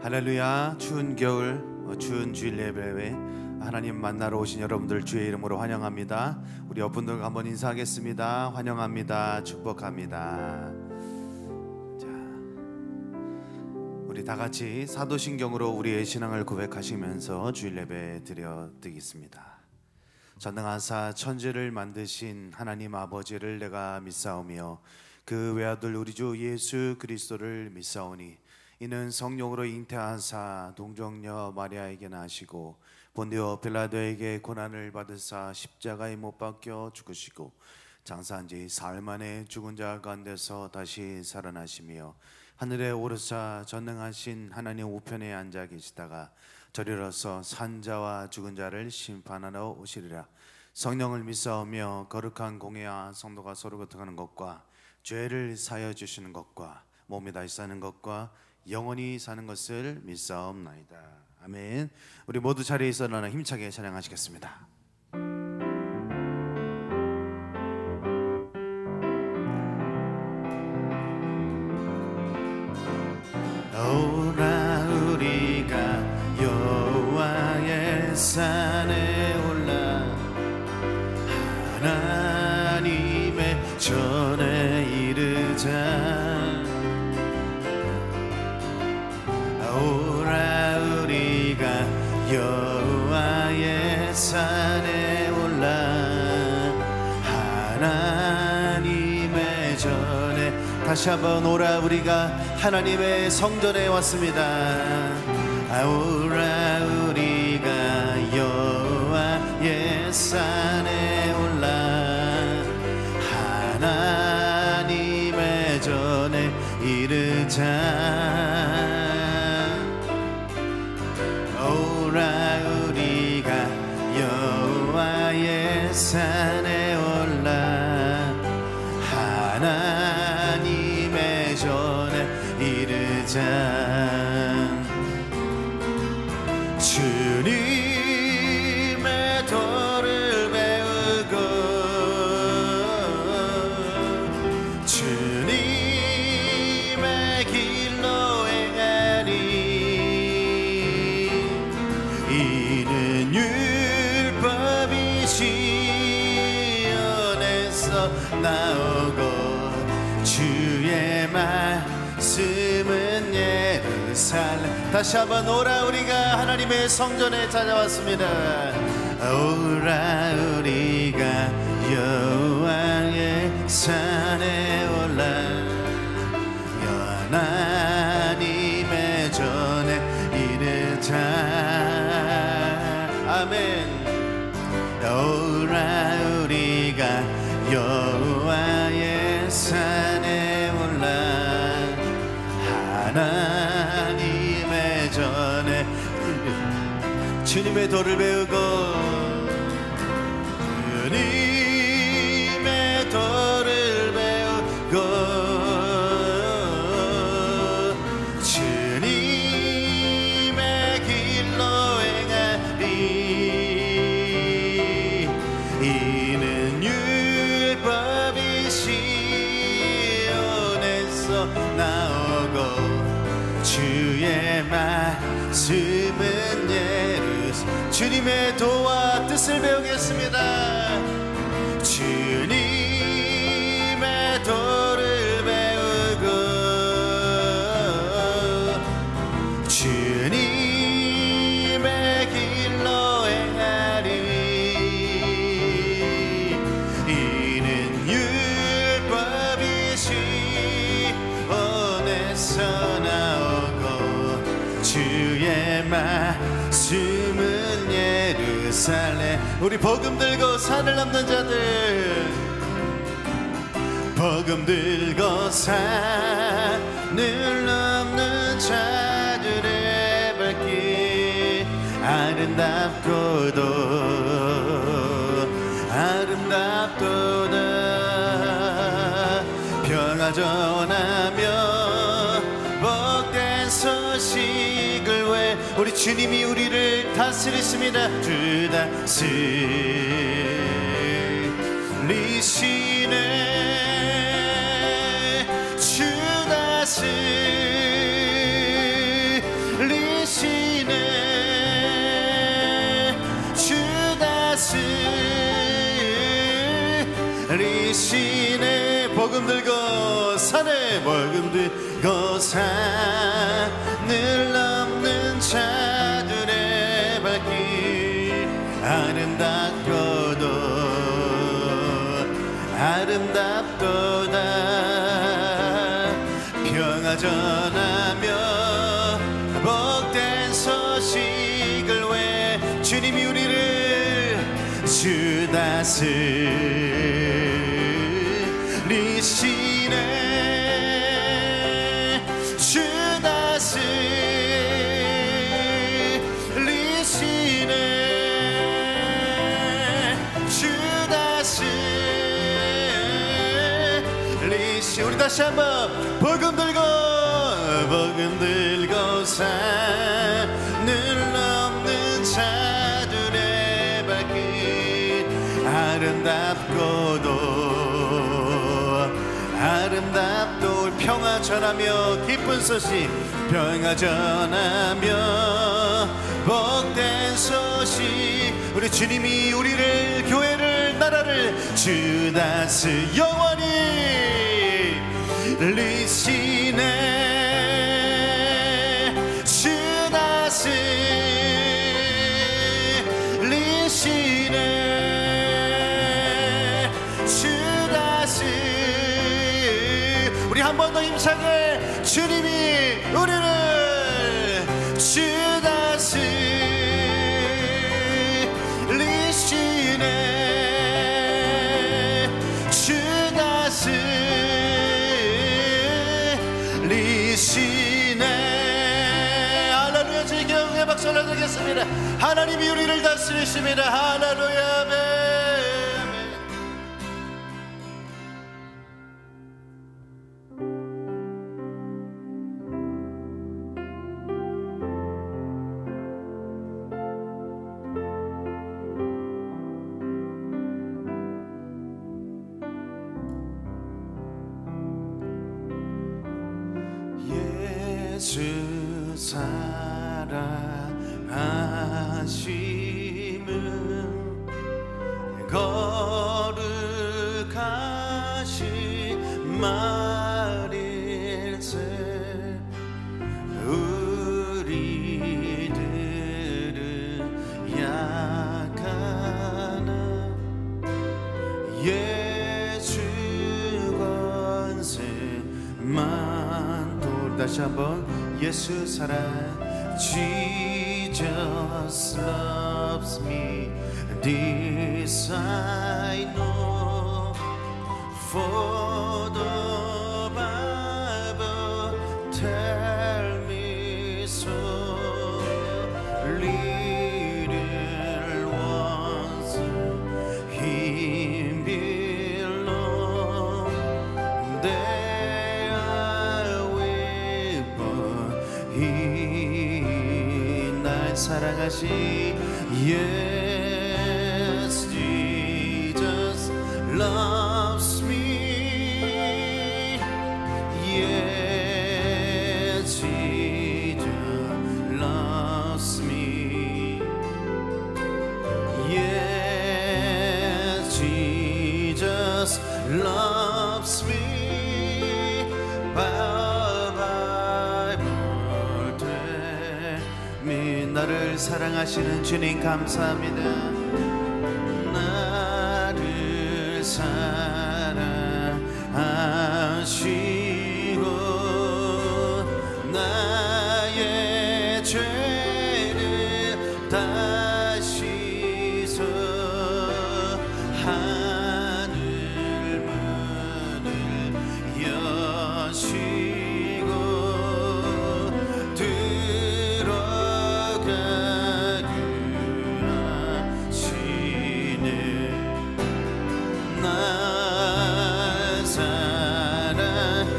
할렐루야. 추운 겨울 추운 주일 예배에 하나님 만나러 오신 여러분들 주의 이름으로 환영합니다. 우리 옆분들과 한번 인사하겠습니다. 환영합니다. 축복합니다. 자, 우리 다 같이 사도신경으로 우리의 신앙을 고백하시면서 주일 예배 드리겠습니다. 전능하사 천지를 만드신 하나님 아버지를 내가 믿사오며 그 외아들 우리 주 예수 그리스도를 믿사오니 이는 성령으로 잉태하사 동정녀 마리아에게 나시고 본디오 빌라도에게 고난을 받으사 십자가에 못 박혀 죽으시고 장사한 지 사흘 만에 죽은 자 가운데서 다시 살아나시며 하늘에 오르사 전능하신 하나님 우편에 앉아 계시다가 저리로서 산 자와 죽은 자를 심판하러 오시리라. 성령을 믿사오며 거룩한 공회와 성도가 서로 교통하는 것과 죄를 사하여 주시는 것과 몸이 다시 사는 것과 영원히 사는 것을 믿사옵나이다. 아멘. 우리 모두 자리에 일어나 힘차게 찬양하시겠습니다. 오라 우리가 여호와의 산에 올라 하나님의 전에 이르자. 오라 우리가 여호와의 산에 올라 하나님의 전에. 다시 한번 오라 우리가 하나님의 성전에 왔습니다. 오라 우리가 여호와의 산에 올라 하나님의 전에 이르자. 오라 우리가 여호와의 산에 올라 하나님의 전에 이르자. 주님의 도를 배우고 주님의 길로 행하리. 이는 율법이 시온에서 나오고 주의 말씀은 예루살렘. 다시 한번 오라 우리가 하나님의 성전에 찾아왔습니다. 오라 우리가 여호와의 산에 올라 하나님의 전에 이르자. 아멘. 오라 우리가 여호와의 산에 올라 하나님의 전에 주님의 도를 배우고 주님의 도를 배우고 주님의 길로 행하리. 이는 율법이 시온에서 나오고 주의 말씀은 예루살렘. 주님의 도와 뜻을 배우겠습니다. 주님의 도를 배우고 주님의 길로 행하리. 이는 율법이 시온에서 나오고 주의 말씀은 예루살렘. 우리 복음 들고 산을 넘는 자들, 복음 들고 산을 넘는 자들의 발길 아름답고도 아름답도다. 평화 전하며 복된 소식을 왜 우리 주님이 우리를 다스리십니다. 주 다스리시네. 주 다스리시네. 리시네 복음 들고 산에 복음 들고 산을 넘는 자들의 발길 아름답도다 평화 전하며 복된 소식을 왜 주님이 우리를 주 다스리시네 주 다스리시네 주 다스리시 우리 다시 한번 복음 들고 산을 넘는 자들의 발길 아름답도 평화 전하며 기쁜 소식 평화 전하며 복된 소식 우리 주님이 우리를 교회를 나라를 주 다스 영원히 리시네 주 다스리시네 주 다스 우리 한 번 더 힘차게 주님이 우리를 주 다스리시네 주 다스리시네 할렐루야 주의 경의 박수 올려드리겠습니다. 하나님이 우리를 다스리십니다. 할렐루야 아멘. 예수 사랑하심은 거룩하신 말일세 우리들은 약하나 예수 권세만 다시 한번 예수 사랑 Jesus loves me this I know for the Bible tell me so little ones him belong 날 사랑하시 Yes Jesus loves me Yes Jesus loves me Yes Jesus loves me 나를 사랑하시는 주님 감사합니다. 나를 사랑하시고 나의 죄를 다 씻어 하늘 문을 여시고 날 사랑하시네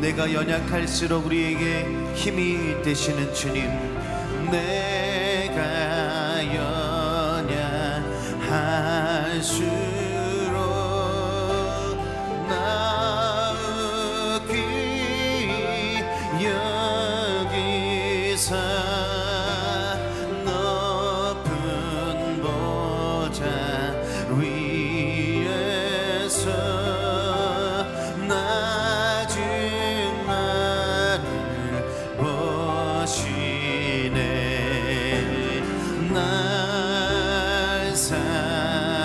내가 연약할수록 우리에게 힘이 되시는 주님, 내가 연약할수록 나으기 여기사 높은 보좌 위에서 낮은 나를 보시네. 날 사랑하시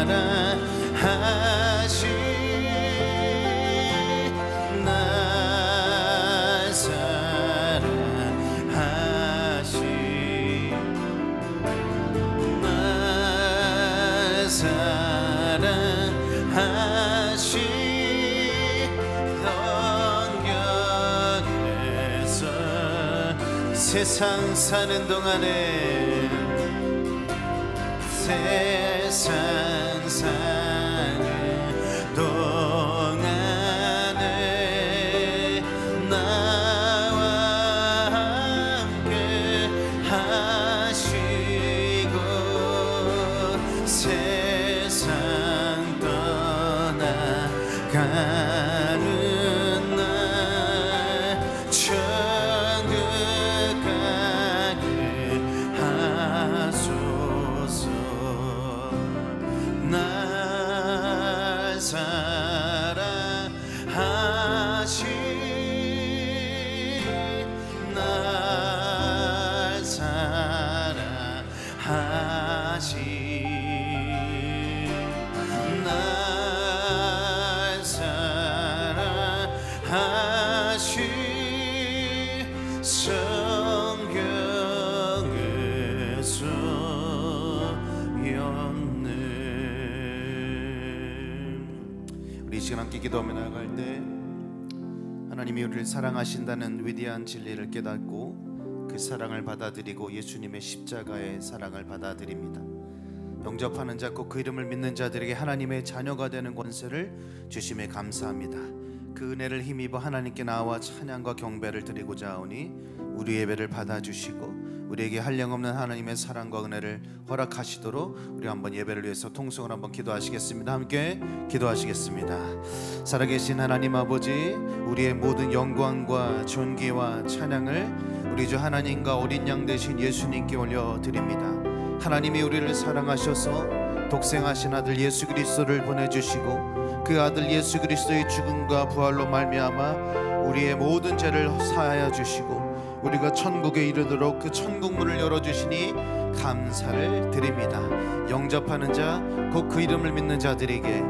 날 사랑하시 날 사랑하시 영경에서 세상 사는 동안에 세상 사는 동안에 나와 함께 하시고 세상 떠나가는 날 천국 가게 하소서. 날 사랑하시 날 사랑하시 날 사랑하시 성경에서 였네. 우리 이 시간 함께 기도하며 나아갈 때 하나님이 우리를 사랑하신다는 위대한 진리를 깨닫고 그 사랑을 받아들이고 예수님의 십자가의 사랑을 받아들입니다. 영접하는 자 곧 그 이름을 믿는 자들에게 하나님의 자녀가 되는 권세를 주심에 감사합니다. 그 은혜를 힘입어 하나님께 나와 찬양과 경배를 드리고자 하오니 우리 예배를 받아주시고 우리에게 한량없는 하나님의 사랑과 은혜를 허락하시도록 우리 한번 예배를 위해서 통성을 한번 기도하시겠습니다. 함께 기도하시겠습니다. 살아계신 하나님 아버지, 우리의 모든 영광과 존귀와 찬양을 우리 주 하나님과 어린 양 되신 예수님께 올려드립니다. 하나님이 우리를 사랑하셔서 독생하신 아들 예수 그리스도를 보내주시고 그 아들 예수 그리스도의 죽음과 부활로 말미암아 우리의 모든 죄를 사하여 주시고 우리가 천국에 이르도록 그 천국문을 열어주시니 감사를 드립니다. 영접하는 자 곧 그 이름을 믿는 자들에게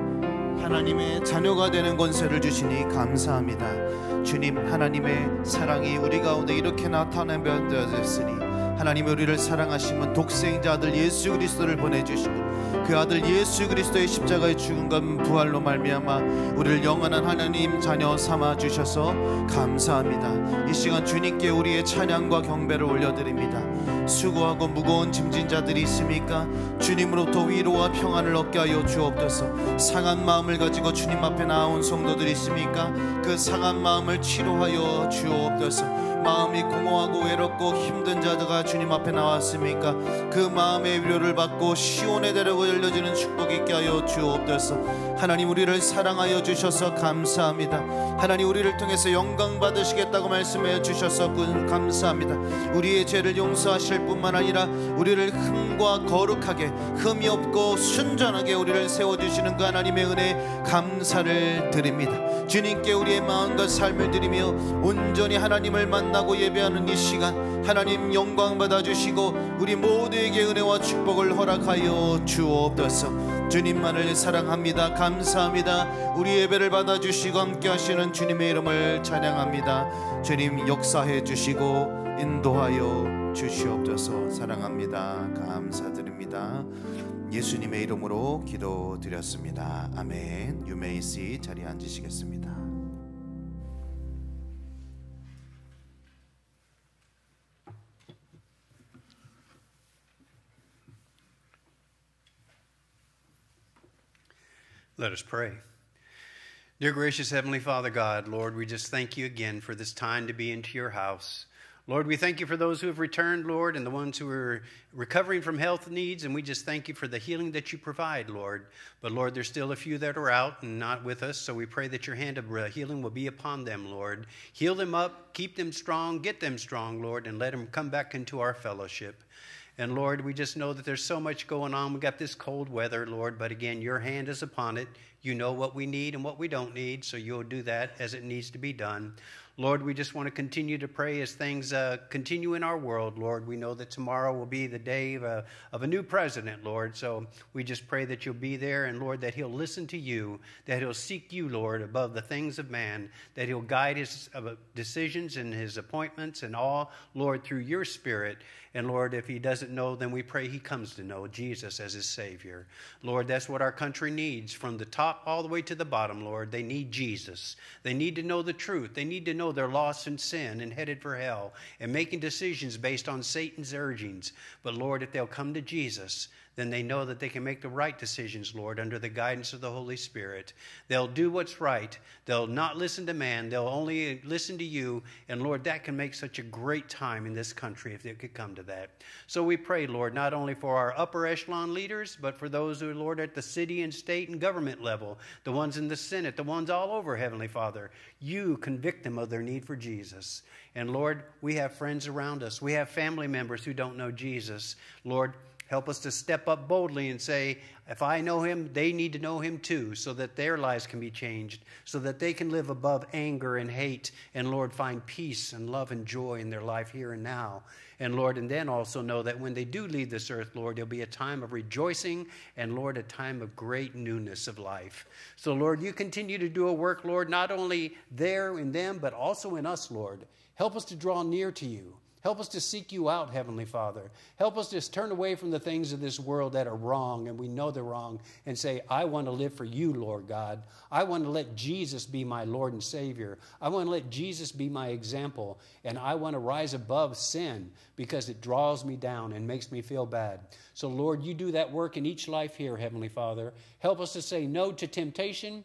하나님의 자녀가 되는 권세를 주시니 감사합니다. 주님, 하나님의 사랑이 우리 가운데 이렇게 나타내었으니 하나님이 우리를 사랑하시면 독생자 아들 예수 그리스도를 보내주시고 그 아들 예수 그리스도의 십자가의 죽음과 부활로 말미암아 우리를 영원한 하나님 자녀 삼아 주셔서 감사합니다. 이 시간 주님께 우리의 찬양과 경배를 올려드립니다. 수고하고 무거운 짐진 자들이 있습니까? 주님으로부터 위로와 평안을 얻게 하여 주옵소서. 상한 마음을 가지고 주님 앞에 나온 성도들이 있습니까? 그 상한 마음을 치료하여 주옵소서. 마음이 공허하고 외롭고 힘든 자들과 주님 앞에 나왔습니까? 그 마음의 위로를 받고 시온의 대로가 열려지는 축복이 있게 하여 주옵소서. 하나님, 우리를 사랑하여 주셔서 감사합니다. 하나님, 우리를 통해서 영광 받으시겠다고 말씀해 주셔서 감사합니다. 우리의 죄를 용서하실 뿐만 아니라 우리를 흠과 거룩하게 흠이 없고 순전하게 우리를 세워주시는 그 하나님의 은혜에 감사를 드립니다. 주님께 우리의 마음과 삶을 드리며 온전히 하나님을 만나고 예배하는 이 시간 하나님 영광 받아주시고 우리 모두에게 은혜와 축복을 허락하여 주옵소서. 주님만을 사랑합니다. 감사합니다. 우리 예배를 받아주시고 함께 하시는 주님의 이름을 찬양합니다. 주님 역사해 주시고 인도하여 주시옵소서. 사랑합니다. 감사드립니다. 예수님의 이름으로 기도드렸습니다. 아멘. You may see. 자리에 앉으시겠습니다. Let us pray. Dear gracious Heavenly Father God, Lord, we just thank you again for this time to be into your house. Lord, we thank you for those who have returned, Lord, and the ones who are recovering from health needs, and we just thank you for the healing that you provide, Lord. But, Lord, there's still a few that are out and not with us, so we pray that your hand of healing will be upon them, Lord. Heal them up, keep them strong, get them strong, Lord, and let them come back into our fellowship. And, Lord, we just know that there's so much going on. We got this cold weather, Lord, but again, your hand is upon it. You know what we need and what we don't need, so you'll do that as it needs to be done. Lord, we just want to continue to pray as things continue in our world, Lord. We know that tomorrow will be the day of a new president, Lord. So we just pray that you'll be there, and, Lord, that he'll listen to you, that he'll seek you, Lord, above the things of man, that he'll guide his decisions and his appointments and all, Lord, through your Spirit. And, Lord, if he doesn't know, then we pray he comes to know Jesus as his Savior. Lord, that's what our country needs, from the top all the way to the bottom, Lord. They need Jesus. They need to know the truth. They need to know they're lost in sin and headed for hell and making decisions based on Satan's urgings. But, Lord, if they'll come to Jesus, then they know that they can make the right decisions, Lord, under the guidance of the Holy Spirit. They'll do what's right. They'll not listen to man. They'll only listen to you. And, Lord, that can make such a great time in this country if it could come to that. So we pray, Lord, not only for our upper echelon leaders, but for those who are, Lord, at the city and state and government level, the ones in the Senate, the ones all over, Heavenly Father. You convict them of their need for Jesus. And, Lord, we have friends around us. We have family members who don't know Jesus. Lord, help us to step up boldly and say, if I know him, they need to know him too, so that their lives can be changed, so that they can live above anger and hate, and, Lord, find peace and love and joy in their life here and now. And, Lord, and then also know that when they do leave this earth, Lord, there'll be a time of rejoicing and, Lord, a time of great newness of life. So, Lord, you continue to do a work, Lord, not only there in them, but also in us, Lord. Help us to draw near to you. Help us to seek you out, Heavenly Father. Help us to turn away from the things of this world that are wrong, and we know they're wrong, and say, I want to live for you, Lord God. I want to let Jesus be my Lord and Savior. I want to let Jesus be my example, and I want to rise above sin because it draws me down and makes me feel bad. So, Lord, you do that work in each life here, Heavenly Father. Help us to say no to temptation.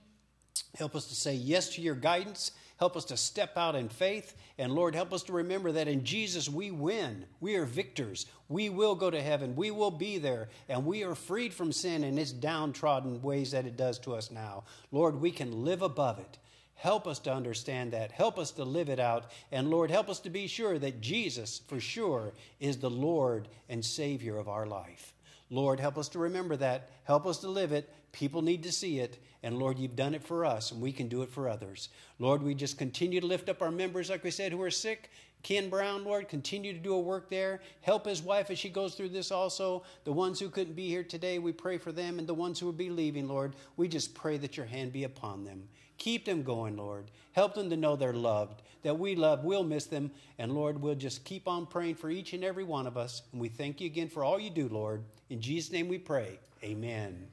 Help us to say yes to your guidance. Help us to step out in faith. And, Lord, help us to remember that in Jesus we win. We are victors. We will go to heaven. We will be there. And we are freed from sin and its downtrodden ways that it does to us now. Lord, we can live above it. Help us to understand that. Help us to live it out. And, Lord, help us to be sure that Jesus, for sure, is the Lord and Savior of our life. Lord, help us to remember that. Help us to live it. People need to see it. And, Lord, you've done it for us, and we can do it for others. Lord, we just continue to lift up our members, like we said, who are sick. Ken Brown, Lord, continue to do a work there. Help his wife as she goes through this also. The ones who couldn't be here today, we pray for them. And the ones who will be leaving, Lord, we just pray that your hand be upon them. Keep them going, Lord. Help them to know they're loved, that we love. We'll miss them. And, Lord, we'll just keep on praying for each and every one of us. And we thank you again for all you do, Lord. In Jesus' name we pray. Amen.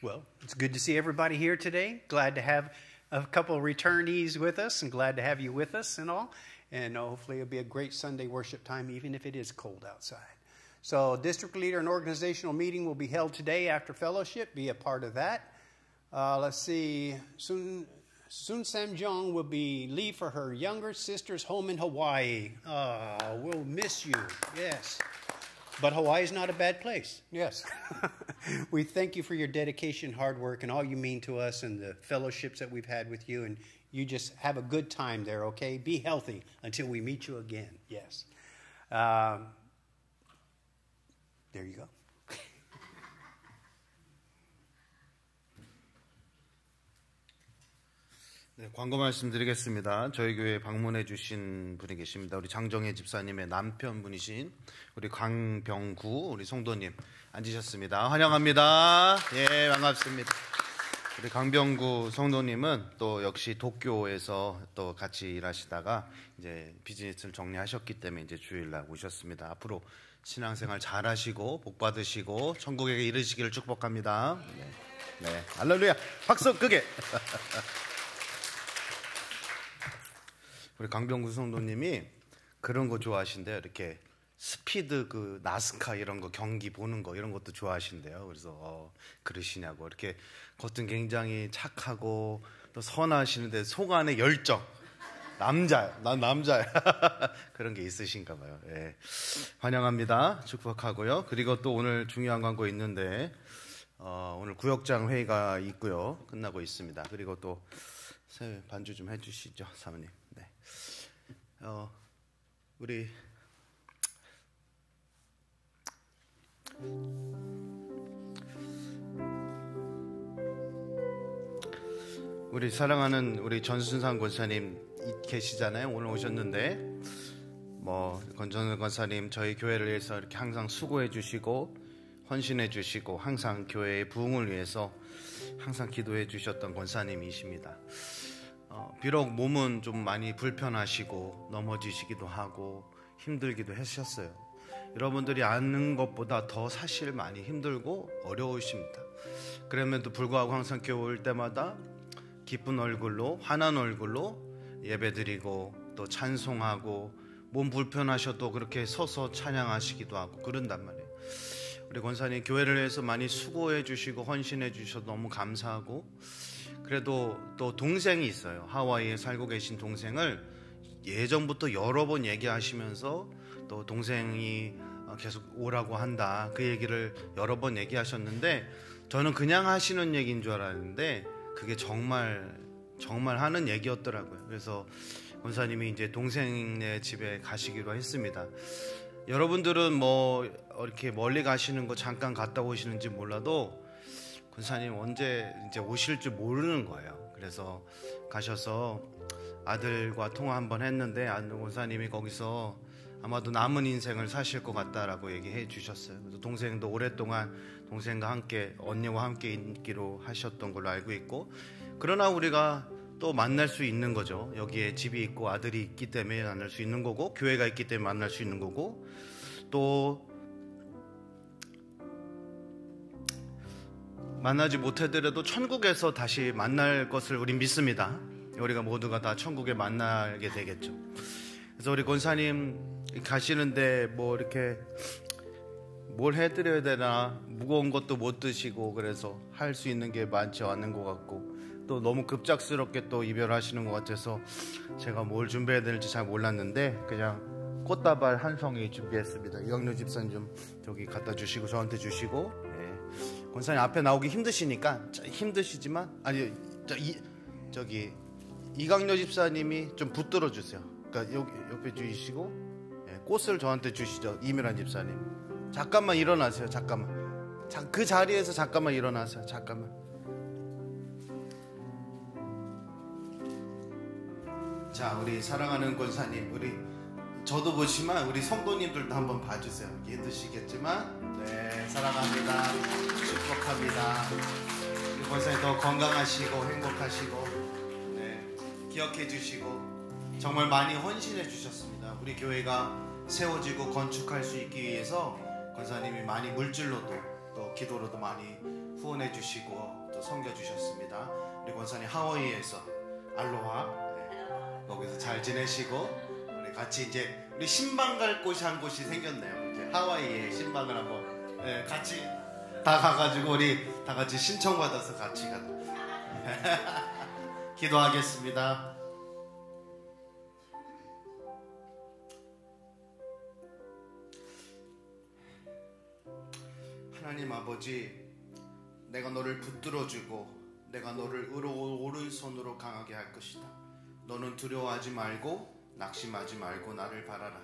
Well, it's good to see everybody here today. Glad to have a couple of returnees with us, and glad to have you with us and all. And hopefully it'll be a great Sunday worship time, even if it is cold outside. So district leader and organizational meeting will be held today after fellowship. Be a part of that. Let's see. Sun Sam-jong will leave for her younger sister's home in Hawaii. We'll miss you. Yes. But Hawaii is not a bad place. Yes. We thank you for your dedication, hard work, and all you mean to us and the fellowships that we've had with you. And you just have a good time there, okay? Be healthy until we meet you again. Yes. There you go. 네, 광고 말씀드리겠습니다. 저희 교회에 방문해 주신 분이 계십니다. 우리 장정혜 집사님의 남편분이신 우리 강병구 우리 성도님 앉으셨습니다. 환영합니다. 예, 반갑습니다. 우리 강병구 성도님은 또 역시 도쿄에서 또 같이 일하시다가 이제 비즈니스를 정리하셨기 때문에 이제 주일날 오셨습니다. 앞으로 신앙생활 잘하시고 복 받으시고 천국에 이르시기를 축복합니다. 네, 할렐루야. 박수 크게. 우리 강병구 성도님이 그런 거 좋아하신대요. 이렇게 스피드 그 나스카 이런 거 경기 보는 거 이런 것도 좋아하신대요. 그래서 그러시냐고. 이렇게 겉은 굉장히 착하고 또 선하시는데 속 안에 열정. 남자야. 난 남자야. 그런 게 있으신가 봐요. 예. 환영합니다. 축복하고요. 그리고 또 오늘 중요한 광고 있는데 오늘 구역장 회의가 있고요. 끝나고 있습니다. 그리고 또 반주 좀 해주시죠, 사모님. 네. 우리 사랑하는 우리 전순상 권사님 계시잖아요. 오늘 오셨는데 권전은 권사님 저희 교회를 위해서 이렇게 항상 수고해 주시고 헌신해 주시고 항상 교회의 부흥을 위해서 항상 기도해 주셨던 권사님이십니다. 비록 몸은 좀 많이 불편하시고 넘어지시기도 하고 힘들기도 하셨어요. 여러분들이 아는 것보다 더 사실 많이 힘들고 어려우십니다. 그럼에도 불구하고 항상 교회 올 때마다 기쁜 얼굴로 환한 얼굴로 예배드리고 또 찬송하고 몸 불편하셔도 그렇게 서서 찬양하시기도 하고 그런단 말이에요. 우리 권사님 교회를 위해서 많이 수고해 주시고 헌신해 주셔서 너무 감사하고, 그래도 또 동생이 있어요. 하와이에 살고 계신 동생을 예전부터 여러 번 얘기하시면서 또 동생이 계속 오라고 한다 그 얘기를 여러 번 얘기하셨는데 저는 그냥 하시는 얘기인 줄 알았는데 그게 정말 하는 얘기였더라고요. 그래서 권사님이 이제 동생네 집에 가시기로 했습니다. 여러분들은 이렇게 멀리 가시는 거 잠깐 갔다 오시는지 몰라도 권사님 언제 이제 오실 줄 모르는 거예요. 그래서 가셔서 아들과 통화 한번 했는데 권사님이 거기서 아마도 남은 인생을 사실 것 같다라고 얘기해 주셨어요. 그래서 동생도 오랫동안 동생과 함께 언니와 함께 있기로 하셨던 걸로 알고 있고, 그러나 우리가 또 만날 수 있는 거죠. 여기에 집이 있고 아들이 있기 때문에 만날 수 있는 거고 교회가 있기 때문에 만날 수 있는 거고, 또 만나지 못하더라도 천국에서 다시 만날 것을 우린 믿습니다. 우리가 모두가 다 천국에 만나게 되겠죠. 그래서 우리 권사님 가시는데 이렇게 뭘 해드려야 되나, 무거운 것도 못 드시고 그래서 할 수 있는 게 많지 않은 것 같고 또 너무 급작스럽게 또 이별하시는 것 같아서 제가 뭘 준비해야 될지 잘 몰랐는데 그냥 꽃다발 한 송이 준비했습니다. 이광료 집사님 좀 저기 갖다 주시고 저한테 주시고, 네. 권사님 앞에 나오기 힘드시니까 힘드시지만 저기 이광료 집사님이 좀 붙들어 주세요. 그러니까 여기 옆에 주시고, 네. 꽃을 저한테 주시죠. 이미란 집사님 잠깐만 일어나세요. 잠깐만 그 자리에서 잠깐만 일어나세요. 잠깐만. 자, 우리 사랑하는 권사님, 저도 보지만 우리 성도님들도 한번 봐주세요. 힘드시겠지만 네, 사랑합니다. 축복합니다. 우리 권사님 더 건강하시고 행복하시고, 네, 기억해 주시고 정말 많이 헌신해 주셨습니다. 우리 교회가 세워지고 건축할 수 있기 위해서 권사님이 많이 물질로도 또 기도로도 많이 후원해 주시고 또 섬겨 주셨습니다. 우리 권사님 하와이에서 알로하, 거기서 잘 지내시고 우리 같이 이제 우리 신방 갈 곳이 한 곳이 생겼네요. 이제 하와이에 신방을 한번, 네, 같이 다 가가지고 우리 다 같이 신청받아서 같이 기도하겠습니다. 하나님 아버지, 내가 너를 붙들어주고 내가 너를 오른손으로 강하게 할 것이다. 너는 두려워하지 말고 낙심하지 말고 나를 바라라.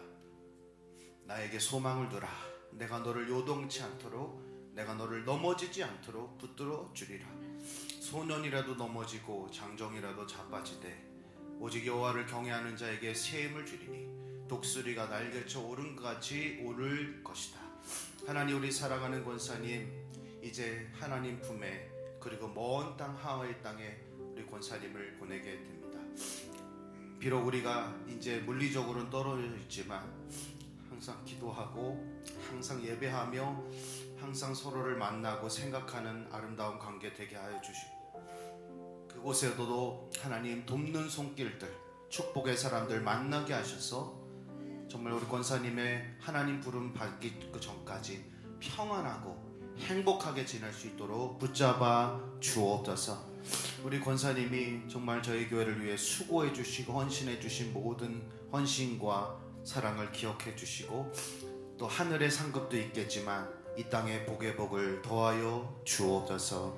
나에게 소망을 두라. 내가 너를 요동치 않도록, 내가 너를 넘어지지 않도록 붙들어 주리라. 소년이라도 넘어지고 장정이라도 자빠지되 오직 여호와를 경외하는 자에게 새 힘을 주리니 독수리가 날개쳐 오른 것 같이 오를 것이다. 하나님, 우리 사랑하는 권사님 이제 하나님 품에 그리고 먼 땅 하와이 땅에 우리 권사님을 보내게 됩니다. 비록 우리가 이제 물리적으로는 떨어져 있지만 항상 기도하고 항상 예배하며 항상 서로를 만나고 생각하는 아름다운 관계 되게 하여 주시고 그곳에도 하나님 돕는 손길들 축복의 사람들 만나게 하셔서 정말 우리 권사님의 하나님 부름 받기 그 전까지 평안하고 행복하게 지낼 수 있도록 붙잡아 주옵소서. 우리 권사님이 정말 저희 교회를 위해 수고해 주시고 헌신해 주신 모든 헌신과 사랑을 기억해 주시고 또 하늘의 상급도 있겠지만 이 땅의 복의 복을 더하여 주옵소서.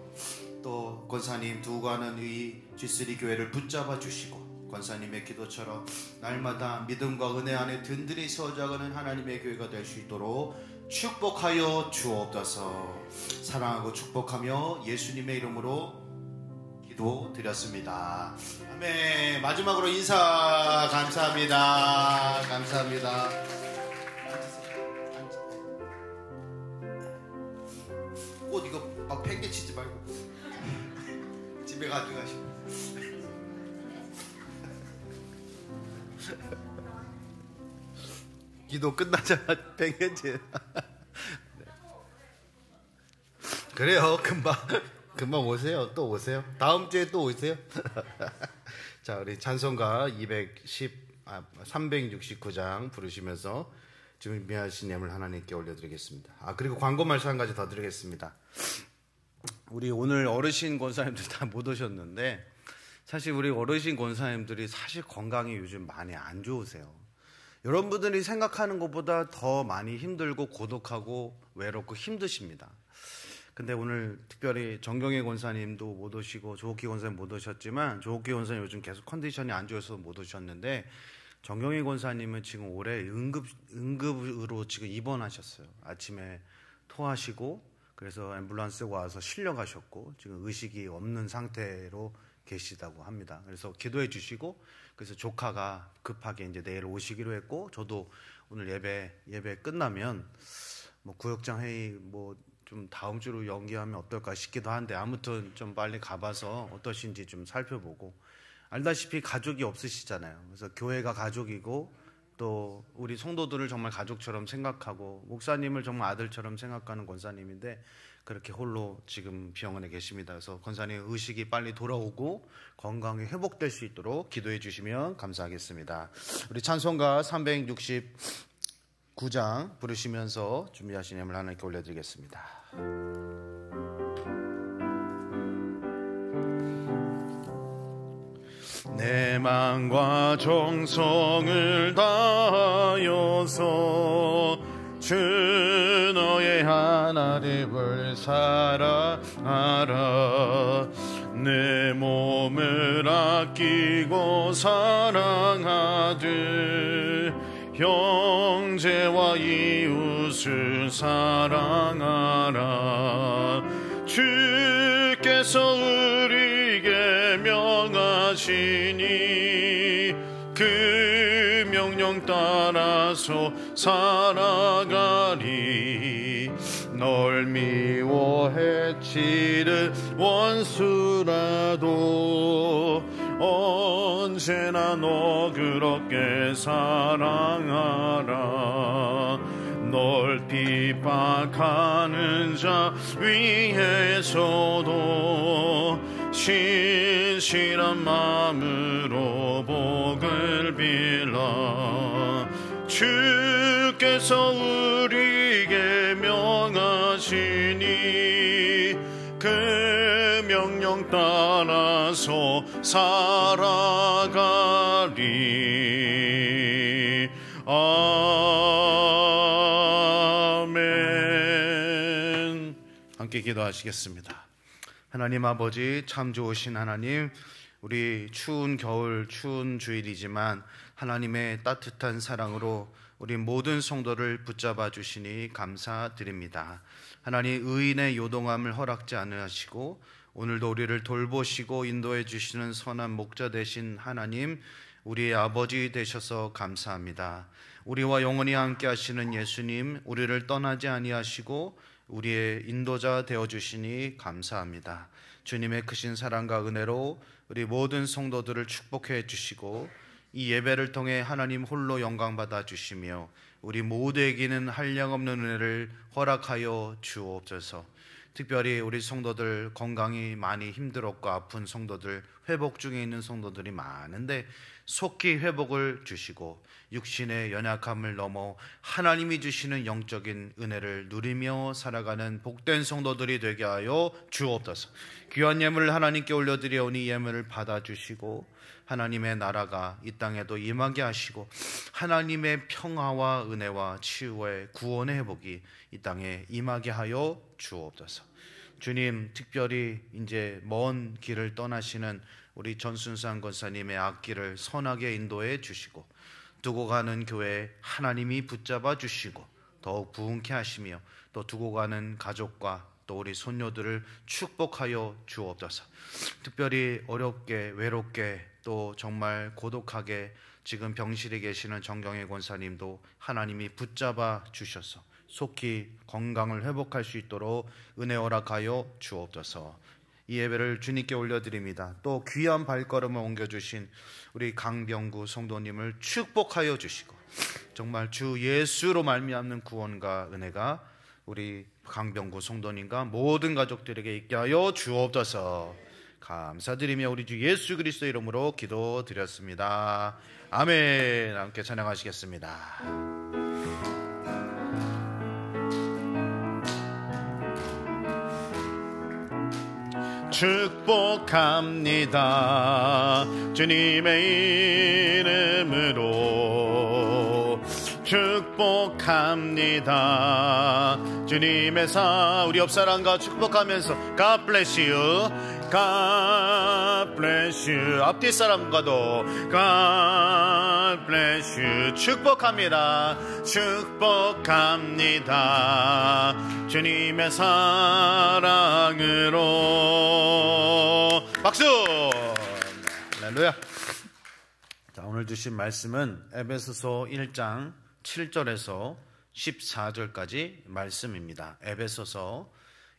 또 권사님 두고 가는 이 G3 교회를 붙잡아 주시고 권사님의 기도처럼 날마다 믿음과 은혜 안에 든든히 서자가는 하나님의 교회가 될 수 있도록 축복하여 주옵소서. 사랑하고 축복하며 예수님의 이름으로 기도드렸습니다. 아멘. 마지막으로 인사 감사합니다. 감사합니다. 꽃 이거 막 팽개치지 말고 집에 가져가시고. 기도 끝나자마자 팽개치. 그래요. 금방 오세요. 또 오세요. 다음 주에 또 오세요. 자, 우리 찬송가 369장 부르시면서 준비하신 예물 하나님께 올려드리겠습니다. 그리고 광고 말씀 한 가지 더 드리겠습니다. 우리 오늘 어르신 권사님들 다 못 오셨는데 사실 우리 어르신 권사님들이 사실 건강이 요즘 많이 안 좋으세요. 여러분들이 생각하는 것보다 더 많이 힘들고 고독하고 외롭고 힘드십니다. 근데 오늘 특별히 정경희 권사님도 못 오시고 조옥기 권사님 못 오셨지만 조옥기 권사님 요즘 계속 컨디션이 안 좋아서 못 오셨는데 정경희 권사님은 지금 올해 응급으로 지금 입원하셨어요. 아침에 토하시고 그래서 앰뷸런스가 와서 실려가셨고 지금 의식이 없는 상태로 계시다고 합니다. 그래서 기도해 주시고 그래서 조카가 급하게 이제 내일 오시기로 했고 저도 오늘 예배 끝나면 뭐 구역장 회의 뭐 좀 다음 주로 연기하면 어떨까 싶기도 한데 아무튼 좀 빨리 가봐서 어떠신지 좀 살펴보고 알다시피 가족이 없으시잖아요. 그래서 교회가 가족이고 또 우리 성도들을 정말 가족처럼 생각하고 목사님을 정말 아들처럼 생각하는 권사님인데 그렇게 홀로 지금 병원에 계십니다. 그래서 권사님 의식이 빨리 돌아오고 건강이 회복될 수 있도록 기도해 주시면 감사하겠습니다. 우리 찬송가 369장 부르시면서 준비하신 예물 하나님께 올려드리겠습니다. 내 마음과 정성을 다하여서 주 너의 하나님을 사랑하라. 내 몸을 아끼고 사랑하듯 형제와 이웃을 사랑하라. 주께서 우리에게 명하시니 그 명령 따라서 살아가리. 널 미워해 치는 원수라도 언제나 너 그렇게 사랑하라. 널 핍박하는 자 위에서도 신실한 마음으로 복을 빌라. 주께서 우리에게 명하시니 그 명령 따라서 살아가리. 아멘. 함께 기도하시겠습니다. 하나님 아버지, 참 좋으신 하나님, 우리 추운 겨울, 추운 주일이지만 하나님의 따뜻한 사랑으로 우리 모든 성도를 붙잡아 주시니 감사드립니다. 하나님, 의인의 요동함을 허락지 않으시고 오늘도 우리를 돌보시고 인도해 주시는 선한 목자 되신 하나님, 우리의 아버지 되셔서 감사합니다. 우리와 영원히 함께 하시는 예수님, 우리를 떠나지 아니하시고 우리의 인도자 되어주시니 감사합니다. 주님의 크신 사랑과 은혜로 우리 모든 성도들을 축복해 주시고 이 예배를 통해 하나님 홀로 영광 받아 주시며 우리 모두에게는 한량없는 은혜를 허락하여 주옵소서. 특별히 우리 성도들 건강이 많이 힘들었고 아픈 성도들, 회복 중에 있는 성도들이 많은데 속히 회복을 주시고 육신의 연약함을 넘어 하나님이 주시는 영적인 은혜를 누리며 살아가는 복된 성도들이 되게 하여 주옵소서. 귀한 예물을 하나님께 올려드려오니 예물을 받아주시고 하나님의 나라가 이 땅에도 임하게 하시고 하나님의 평화와 은혜와 치유의 구원의 회복이 이 땅에 임하게 하여 주옵소서. 주님, 특별히 이제 먼 길을 떠나시는 우리 전순상 권사님의 앞길을 선하게 인도해 주시고 두고 가는 교회 하나님이 붙잡아 주시고 더욱 부흥케 하시며 또 두고 가는 가족과 또 우리 손녀들을 축복하여 주옵소서. 특별히 어렵게 외롭게 또 정말 고독하게 지금 병실에 계시는 정경혜 권사님도 하나님이 붙잡아 주셔서 속히 건강을 회복할 수 있도록 은혜 허락하여 주옵소서. 이 예배를 주님께 올려드립니다. 또 귀한 발걸음을 옮겨주신 우리 강병구 성도님을 축복하여 주시고 정말 주 예수로 말미암는 구원과 은혜가 우리 강병구 성도님과 모든 가족들에게 있게 하여 주옵소서. 감사드리며 우리 주 예수 그리스도 이름으로 기도드렸습니다. 아멘. 함께 찬양하시겠습니다. 축복합니다. 주님의 이름으로 축복합니다. 주님의 우리 옆사람과 축복하면서 God bless you, God bless you. 앞뒤 사람과도 God bless you. 축복합니다. 축복합니다. 주님의 사랑으로. 박수. 할렐루야. 자, 오늘 주신 말씀은 에베소서 1장 7절에서 14절까지 말씀입니다. 에베소서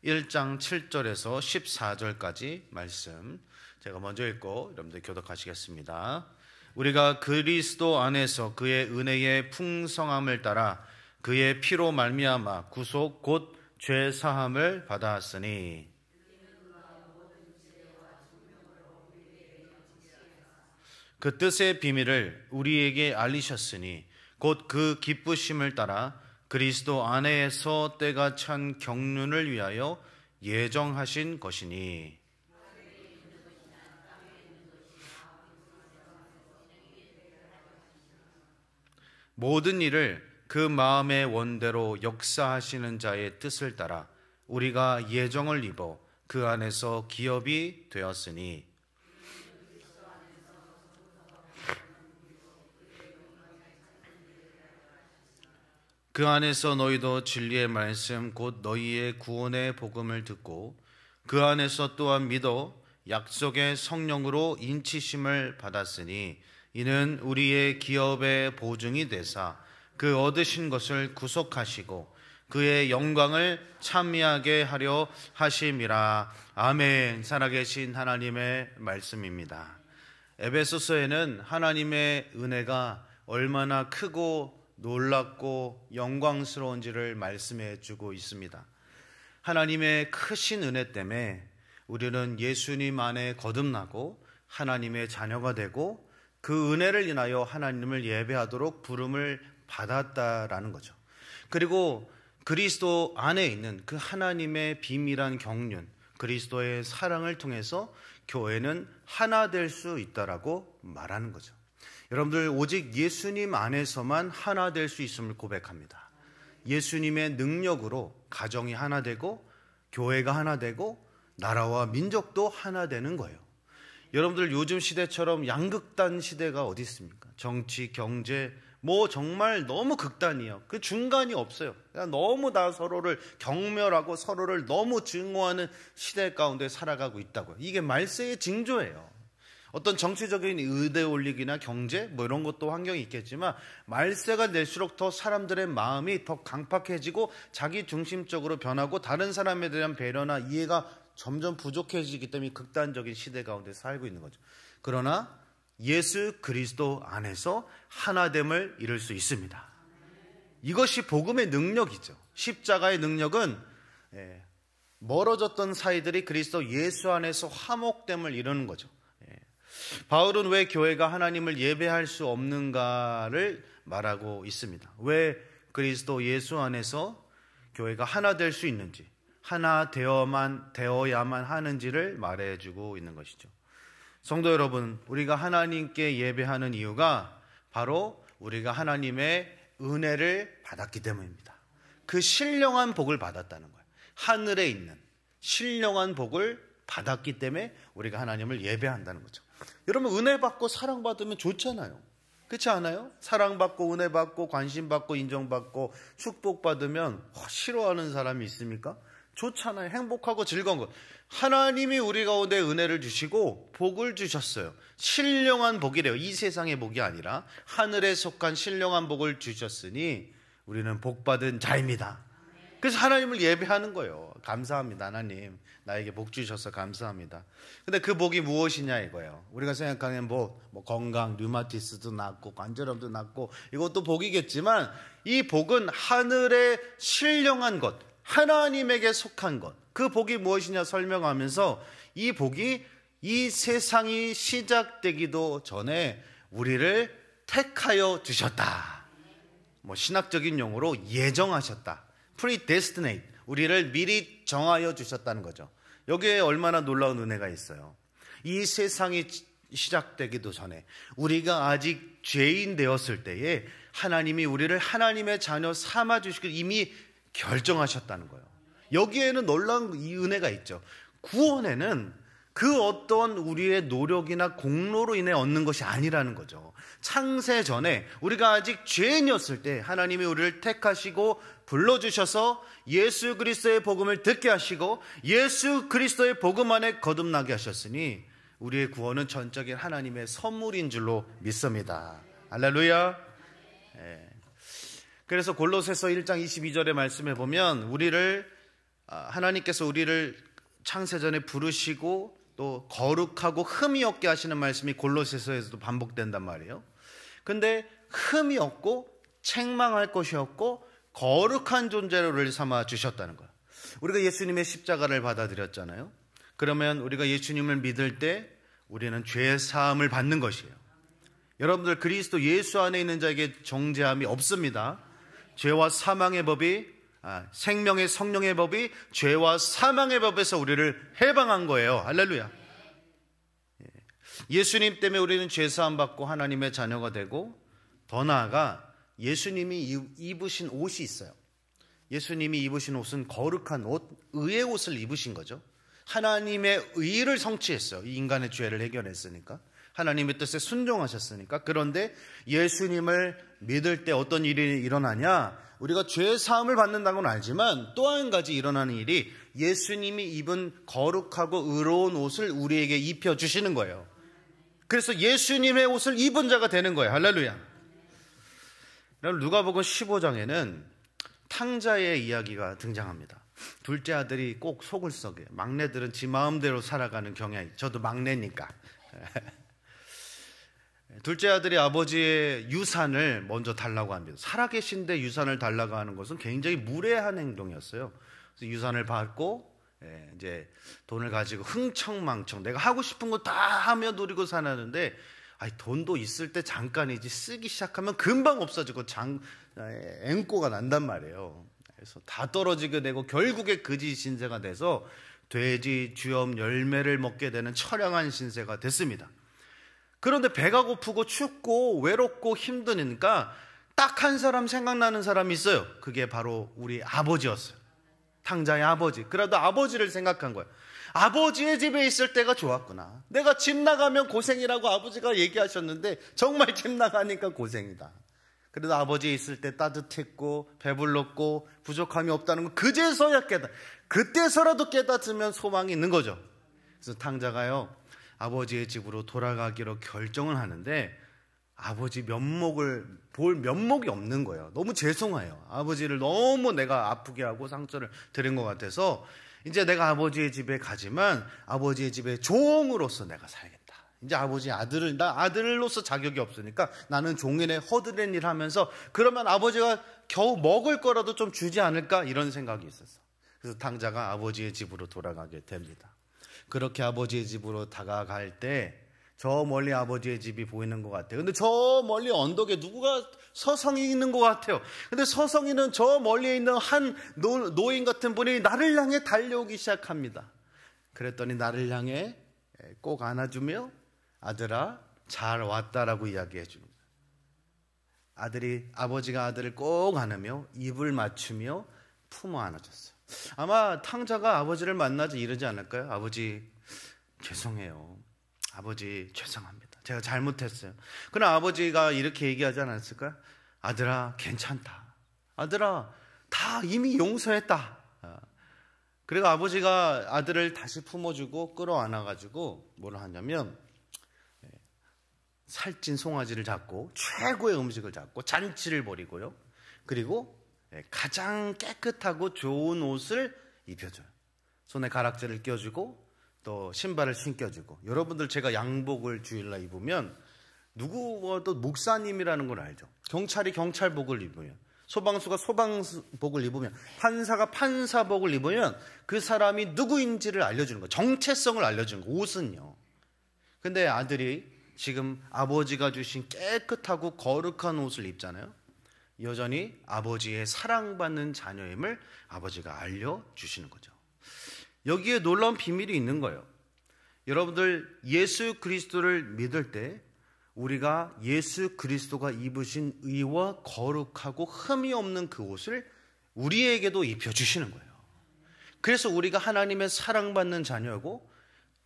1장 7절에서 14절까지 말씀 제가 먼저 읽고 여러분들 교독하시겠습니다. 우리가 그리스도 안에서 그의 은혜의 풍성함을 따라 그의 피로 말미암아 구속 곧 죄 사함을 받았으니 그 뜻의 비밀을 우리에게 알리셨으니 곧 그 기쁘심을 따라 그리스도 안에서 때가 찬 경륜을 위하여 예정하신 것이니 모든 일을 그 마음의 원대로 역사하시는 자의 뜻을 따라 우리가 예정을 입어 그 안에서 기업이 되었으니 그 안에서 너희도 진리의 말씀 곧 너희의 구원의 복음을 듣고 그 안에서 또한 믿어 약속의 성령으로 인치심을 받았으니 이는 우리의 기업의 보증이 되사 그 얻으신 것을 구속하시고 그의 영광을 찬미하게 하려 하심이라. 아멘. 살아계신 하나님의 말씀입니다. 에베소서에는 하나님의 은혜가 얼마나 크고 놀랍고 영광스러운지를 말씀해 주고 있습니다. 하나님의 크신 은혜 때문에 우리는 예수님 안에 거듭나고 하나님의 자녀가 되고 그 은혜를 인하여 하나님을 예배하도록 부름을 받았다라는 거죠. 그리고 그리스도 안에 있는 그 하나님의 비밀한 경륜, 그리스도의 사랑을 통해서 교회는 하나 될 수 있다라고 말하는 거죠. 여러분들 오직 예수님 안에서만 하나 될 수 있음을 고백합니다. 예수님의 능력으로 가정이 하나 되고 교회가 하나 되고 나라와 민족도 하나 되는 거예요. 여러분들 요즘 시대처럼 양극단 시대가 어디 있습니까? 정치, 경제 정말 너무 극단이에요. 그 중간이 없어요. 너무 다 서로를 경멸하고 서로를 너무 증오하는 시대 가운데 살아가고 있다고요. 이게 말세의 징조예요. 어떤 정치적인 의데올리기나 경제 이런 것도 환경이 있겠지만 말세가 될수록 더 사람들의 마음이 더 강팍해지고 자기 중심적으로 변하고 다른 사람에 대한 배려나 이해가 점점 부족해지기 때문에 극단적인 시대 가운데 살고 있는 거죠. 그러나 예수 그리스도 안에서 하나됨을 이룰 수 있습니다. 이것이 복음의 능력이죠. 십자가의 능력은 멀어졌던 사이들이 그리스도 예수 안에서 화목됨을 이루는 거죠. 바울은 왜 교회가 하나님을 예배할 수 없는가를 말하고 있습니다. 왜 그리스도 예수 안에서 교회가 하나 될 수 있는지, 하나 되어야만 하는지를 말해주고 있는 것이죠. 성도 여러분, 우리가 하나님께 예배하는 이유가 바로 우리가 하나님의 은혜를 받았기 때문입니다. 그 신령한 복을 받았다는 거예요. 하늘에 있는 신령한 복을 받았기 때문에 우리가 하나님을 예배한다는 거죠. 여러분, 은혜 받고 사랑받으면 좋잖아요. 그렇지 않아요? 사랑받고 은혜받고 관심받고 인정받고 축복받으면 싫어하는 사람이 있습니까? 좋잖아요. 행복하고 즐거운 것. 하나님이 우리 가운데 은혜를 주시고 복을 주셨어요. 신령한 복이래요. 이 세상의 복이 아니라 하늘에 속한 신령한 복을 주셨으니 우리는 복받은 자입니다. 그래서 하나님을 예배하는 거예요. 감사합니다. 하나님, 나에게 복 주셔서 감사합니다. 근데 그 복이 무엇이냐 이거예요. 우리가 생각하는 뭐 건강, 류마티스도 낫고 관절염도 낫고 이것도 복이겠지만, 이 복은 하늘의 신령한 것, 하나님에게 속한 것, 그 복이 무엇이냐 설명하면서 이 복이 이 세상이 시작되기도 전에 우리를 택하여 주셨다. 신학적인 용어로 예정하셨다. predestinate, 우리를 미리 정하여 주셨다는 거죠. 여기에 얼마나 놀라운 은혜가 있어요. 이 세상이 시작되기도 전에, 우리가 아직 죄인 되었을 때에 하나님이 우리를 하나님의 자녀 삼아 주시기를 이미 결정하셨다는 거예요. 여기에는 놀라운 이 은혜가 있죠. 구원에는 그 어떤 우리의 노력이나 공로로 인해 얻는 것이 아니라는 거죠. 창세 전에 우리가 아직 죄인이었을 때 하나님이 우리를 택하시고 불러주셔서 예수 그리스도의 복음을 듣게 하시고 예수 그리스도의 복음 안에 거듭나게 하셨으니 우리의 구원은 전적인 하나님의 선물인 줄로 믿습니다. 할렐루야. 그래서 골로새서 1장 22절의 말씀에 보면 하나님께서 우리를 창세전에 부르시고 또 거룩하고 흠이 없게 하시는 말씀이 골로새서에서도 반복된단 말이에요. 근데 흠이 없고 책망할 것이 없고 거룩한 존재로 우리를 삼아 주셨다는 거예요. 우리가 예수님의 십자가를 받아들였잖아요. 그러면 우리가 예수님을 믿을 때 우리는 죄 사함을 받는 것이에요. 여러분들, 그리스도 예수 안에 있는 자에게 정죄함이 없습니다. 죄와 사망의 법이 생명의 성령의 법이 죄와 사망의 법에서 우리를 해방한 거예요. 할렐루야. 예수님 때문에 우리는 죄사함 받고 하나님의 자녀가 되고, 더 나아가 예수님이 입으신 옷이 있어요. 예수님이 입으신 옷은 거룩한 옷, 의의 옷을 입으신 거죠. 하나님의 의를 성취했어요. 이 인간의 죄를 해결했으니까, 하나님의 뜻에 순종하셨으니까. 그런데 예수님을 믿을 때 어떤 일이 일어나냐, 우리가 죄 사함을 받는다는 건 알지만 또 한 가지 일어나는 일이 예수님이 입은 거룩하고 의로운 옷을 우리에게 입혀주시는 거예요. 그래서 예수님의 옷을 입은 자가 되는 거예요. 할렐루야. 누가복음 15장에는 탕자의 이야기가 등장합니다. 둘째 아들이 꼭 속을 썩여요. 막내들은 지 마음대로 살아가는 경향이, 저도 막내니까. 둘째 아들이 아버지의 유산을 먼저 달라고 합니다. 살아계신데 유산을 달라고 하는 것은 굉장히 무례한 행동이었어요. 그래서 유산을 받고 이제 돈을 가지고 흥청망청 내가 하고 싶은 거 다 하며 누리고 사는데, 돈도 있을 때 잠깐이지 쓰기 시작하면 금방 없어지고 앵꼬가 난단 말이에요. 그래서 다 떨어지게 되고 결국에 거지 신세가 돼서 돼지 주염 열매를 먹게 되는 처량한 신세가 됐습니다. 그런데 배가 고프고 춥고 외롭고 힘드니까 딱 한 사람 생각나는 사람이 있어요. 그게 바로 우리 아버지였어요. 탕자의 아버지. 그래도 아버지를 생각한 거예요. 아버지의 집에 있을 때가 좋았구나. 내가 집 나가면 고생이라고 아버지가 얘기하셨는데 정말 집 나가니까 고생이다. 그래도 아버지 있을 때 따뜻했고 배불렀고 부족함이 없다는 걸 그제서야 그때서라도 깨닫으면 소망이 있는 거죠. 그래서 탕자가요, 아버지의 집으로 돌아가기로 결정을 하는데 아버지 면목을 볼 면목이 없는 거예요. 너무 죄송해요. 아버지를 너무 내가 아프게 하고 상처를 드린 것 같아서 이제 내가 아버지의 집에 가지만 아버지의 집의 종으로서 내가 살겠다. 이제 아버지 나 아들로서 자격이 없으니까 나는 종인의 허드렛 일 하면서 그러면 아버지가 겨우 먹을 거라도 좀 주지 않을까 이런 생각이 있었어. 그래서 탕자가 아버지의 집으로 돌아가게 됩니다. 그렇게 아버지의 집으로 다가갈 때 저 멀리 아버지의 집이 보이는 것 같아요. 근데 저 멀리 언덕에 누구가 서성이 있는 것 같아요. 근데 서성이는 저 멀리에 있는 한 노인 같은 분이 나를 향해 달려오기 시작합니다. 그랬더니 나를 향해 꼭 안아주며 아들아 잘 왔다라고 이야기해 줍니다. 아버지가 아들을 꼭 안으며 입을 맞추며 품어 안아줬어요. 아마 탕자가 아버지를 만나지 이러지 않을까요? 아버지 죄송해요. 아버지 죄송합니다. 제가 잘못했어요. 그러나 아버지가 이렇게 얘기하지 않았을까요? 아들아 괜찮다. 아들아 다 이미 용서했다. 그리고 아버지가 아들을 다시 품어주고 끌어안아가지고 뭐라 하냐면 살찐 송아지를 잡고 최고의 음식을 잡고 잔치를 벌이고요. 그리고 가장 깨끗하고 좋은 옷을 입혀줘요. 손에 가락지를 껴주고 또 신발을 신겨주고. 여러분들 제가 양복을 주일날 입으면 누구와도 목사님이라는 걸 알죠. 경찰이 경찰복을 입으면, 소방수가 소방복을 입으면, 판사가 판사복을 입으면 그 사람이 누구인지를 알려주는 거예요. 정체성을 알려주는 거예요. 옷은요. 근데 아들이 지금 아버지가 주신 깨끗하고 거룩한 옷을 입잖아요. 여전히 아버지의 사랑받는 자녀임을 아버지가 알려주시는 거죠. 여기에 놀라운 비밀이 있는 거예요. 여러분들 예수 그리스도를 믿을 때 우리가 예수 그리스도가 입으신 의와 거룩하고 흠이 없는 그 옷을 우리에게도 입혀주시는 거예요. 그래서 우리가 하나님의 사랑받는 자녀고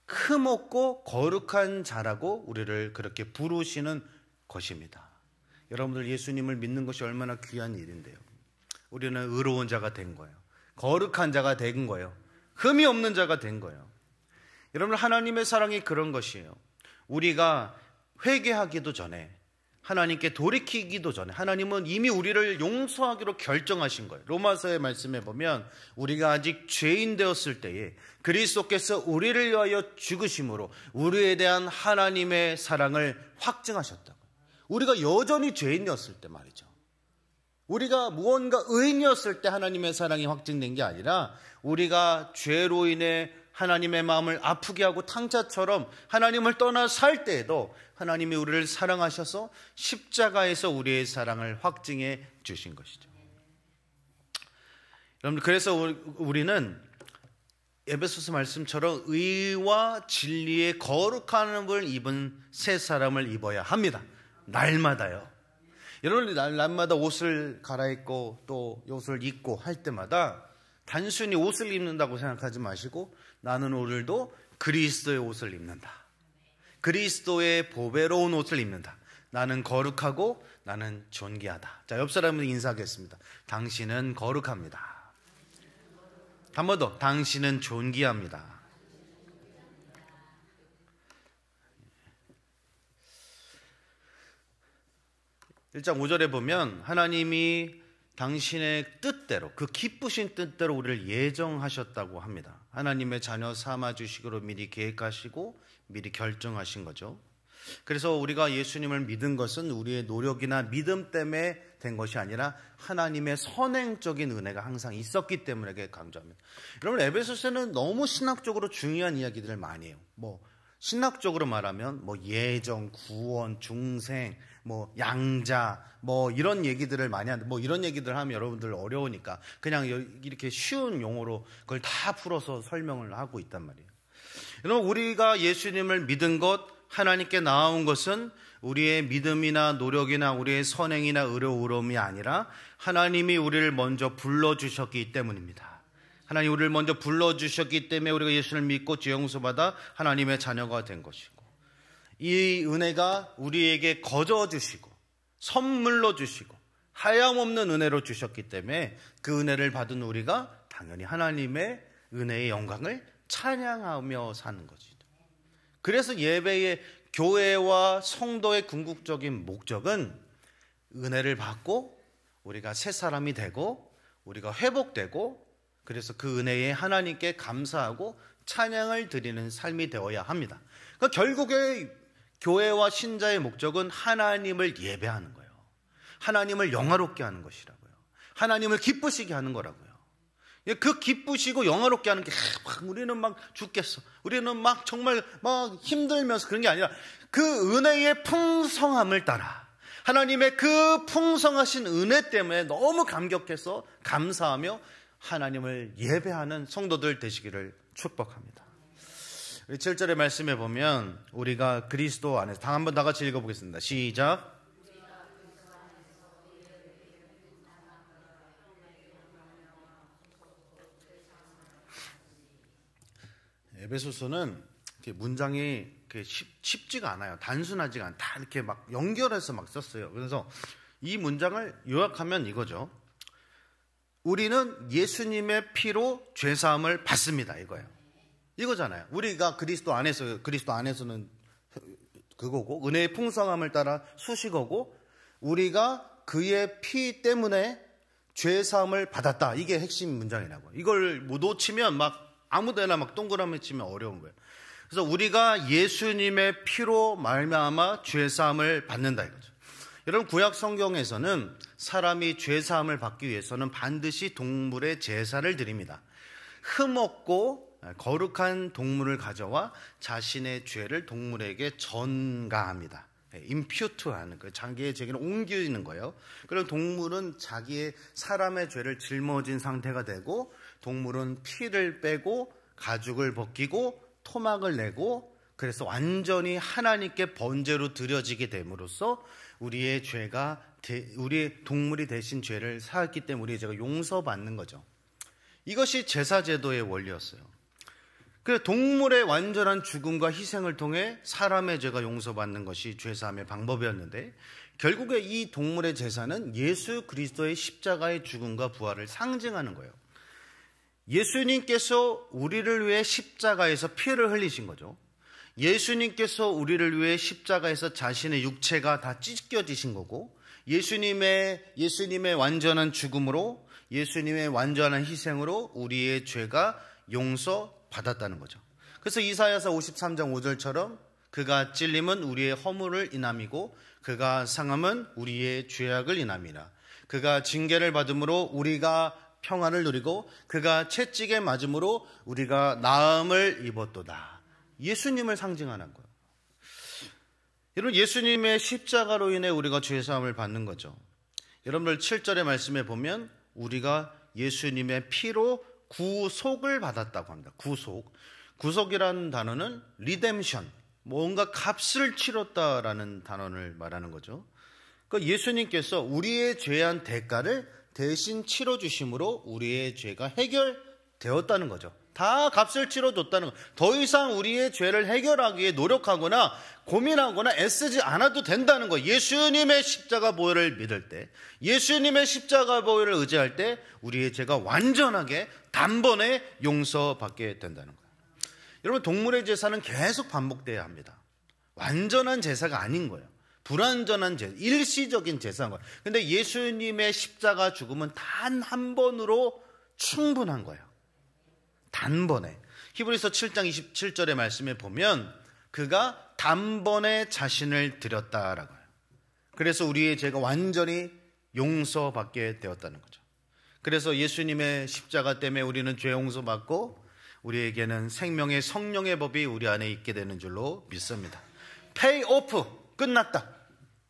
흠 없고 거룩한 자라고 우리를 그렇게 부르시는 것입니다. 여러분들 예수님을 믿는 것이 얼마나 귀한 일인데요. 우리는 의로운 자가 된 거예요. 거룩한 자가 된 거예요. 흠이 없는 자가 된 거예요. 여러분 하나님의 사랑이 그런 것이에요. 우리가 회개하기도 전에 하나님께 돌이키기도 전에 하나님은 이미 우리를 용서하기로 결정하신 거예요. 로마서의 말씀에 보면 우리가 아직 죄인 되었을 때에 그리스도께서 우리를 위하여 죽으심으로 우리에 대한 하나님의 사랑을 확증하셨다고. 우리가 여전히 죄인이었을 때 말이죠. 우리가 무언가 의인이었을 때 하나님의 사랑이 확증된 게 아니라 우리가 죄로 인해 하나님의 마음을 아프게 하고 탕자처럼 하나님을 떠나 살 때에도 하나님이 우리를 사랑하셔서 십자가에서 우리의 사랑을 확증해 주신 것이죠. 여러분 그래서 우리는 에베소서 말씀처럼 의와 진리의 거룩함을 입은 새 사람을 입어야 합니다. 날마다요. 여러분 날마다 옷을 갈아입고 또 옷을 입고 할 때마다 단순히 옷을 입는다고 생각하지 마시고 나는 오늘도 그리스도의 옷을 입는다. 그리스도의 보배로운 옷을 입는다. 나는 거룩하고 나는 존귀하다. 자, 옆 사람을 인사하겠습니다. 당신은 거룩합니다. 한 번 더. 당신은 존귀합니다. 1장 5절에 보면 하나님이 당신의 뜻대로 그 기쁘신 뜻대로 우리를 예정하셨다고 합니다. 하나님의 자녀 삼아주시기로 미리 계획하시고 미리 결정하신 거죠. 그래서 우리가 예수님을 믿은 것은 우리의 노력이나 믿음 때문에 된 것이 아니라 하나님의 선행적인 은혜가 항상 있었기 때문에 강조합니다. 여러분 에베소서는 너무 신학적으로 중요한 이야기들을 많이 해요. 신학적으로 말하면 예정, 구원, 중생, 양자, 이런 얘기들을 많이 하는데 이런 얘기들 하면 여러분들 어려우니까 그냥 이렇게 쉬운 용어로 그걸 다 풀어서 설명을 하고 있단 말이에요. 여러분 우리가 예수님을 믿은 것, 하나님께 나아온 것은 우리의 믿음이나 노력이나 우리의 선행이나 의로움이 아니라 하나님이 우리를 먼저 불러주셨기 때문입니다. 하나님 우리를 먼저 불러주셨기 때문에 우리가 예수를 믿고 죄 용서받아 하나님의 자녀가 된 것이고 이 은혜가 우리에게 거저 주시고 선물로 주시고 하염없는 은혜로 주셨기 때문에 그 은혜를 받은 우리가 당연히 하나님의 은혜의 영광을 찬양하며 사는 것이죠. 그래서 예배의 교회와 성도의 궁극적인 목적은 은혜를 받고 우리가 새 사람이 되고 우리가 회복되고 그래서 그 은혜에 하나님께 감사하고 찬양을 드리는 삶이 되어야 합니다. 그러니까 결국에 교회와 신자의 목적은 하나님을 예배하는 거예요. 하나님을 영화롭게 하는 것이라고요. 하나님을 기쁘시게 하는 거라고요. 그 기쁘시고 영화롭게 하는 게 우리는 막 죽겠어, 우리는 막 정말 막 힘들면서 그런 게 아니라 그 은혜의 풍성함을 따라 하나님의 그 풍성하신 은혜 때문에 너무 감격해서 감사하며 하나님을 예배하는 성도들 되시기를 축복합니다. 7절의 말씀에 보면 우리가 그리스도 안에서 한번 다 같이 읽어보겠습니다. 시작. 에베소서는 문장이 쉽지가 않아요. 단순하지가 않아요. 다 이렇게 막 연결해서 막 썼어요. 그래서 이 문장을 요약하면 이거죠. 우리는 예수님의 피로 죄사함을 받습니다. 이거잖아요. 우리가 그리스도 안에서는 그거고, 은혜의 풍성함을 따라 수식어고, 우리가 그의 피 때문에 죄사함을 받았다. 이게 핵심 문장이라고. 이걸 못 놓치면 막 아무데나 막 동그라미 치면 어려운 거예요. 그래서 우리가 예수님의 피로 말미암아 죄사함을 받는다 이거죠. 여러분, 구약 성경에서는 사람이 죄사함을 받기 위해서는 반드시 동물의 제사를 드립니다. 흠없고 거룩한 동물을 가져와 자신의 죄를 동물에게 전가합니다. 임퓨트하는 거예요. 자기의 죄를 옮기는 거예요. 그럼 동물은 자기의 사람의 죄를 짊어진 상태가 되고, 동물은 피를 빼고 가죽을 벗기고 토막을 내고, 그래서 완전히 하나님께 번제로 드려지게 됨으로써 우리의 죄가 우리 동물이 대신 죄를 사했기 때문에 우리의 죄가 용서받는 거죠. 이것이 제사제도의 원리였어요. 그 동물의 완전한 죽음과 희생을 통해 사람의 죄가 용서받는 것이 죄사함의 방법이었는데, 결국에 이 동물의 제사는 예수 그리스도의 십자가의 죽음과 부활을 상징하는 거예요. 예수님께서 우리를 위해 십자가에서 피를 흘리신 거죠. 예수님께서 우리를 위해 십자가에서 자신의 육체가 다 찢겨지신 거고, 예수님의 완전한 죽음으로, 예수님의 완전한 희생으로 우리의 죄가 용서받았다는 거죠. 그래서 이사야서 53장 5절처럼 그가 찔림은 우리의 허물을 인함이고 그가 상함은 우리의 죄악을 인함이라. 그가 징계를 받음으로 우리가 평안을 누리고 그가 채찍에 맞음으로 우리가 나음을 입었도다. 예수님을 상징하는 거예요. 여러분, 예수님의 십자가로 인해 우리가 죄사함을 받는 거죠. 여러분들 7절의 말씀에 보면 우리가 예수님의 피로 구속을 받았다고 합니다. 구속이라는 단어는 리뎀션, 뭔가 값을 치렀다라는 단어를 말하는 거죠. 그러니까 예수님께서 우리의 죄한 대가를 대신 치러주심으로 우리의 죄가 해결되었다는 거죠. 다 값을 치러줬다는 거. 더 이상 우리의 죄를 해결하기 위해 노력하거나 고민하거나 애쓰지 않아도 된다는 거. 예수님의 십자가 보혈을 믿을 때, 예수님의 십자가 보혈을 의지할 때 우리의 죄가 완전하게 단번에 용서받게 된다는 거예요. 여러분, 동물의 제사는 계속 반복돼야 합니다. 완전한 제사가 아닌 거예요. 불완전한 제사, 일시적인 제사인 거예요. 근데 예수님의 십자가 죽음은 단 한 번으로 충분한 거예요. 단번에. 히브리서 7장 27절의 말씀에 보면 그가 단번에 자신을 드렸다라고 해요. 그래서 우리의 죄가 완전히 용서받게 되었다는 거죠. 그래서 예수님의 십자가 때문에 우리는 죄 용서받고 우리에게는 생명의 성령의 법이 우리 안에 있게 되는 줄로 믿습니다. Pay off, 끝났다.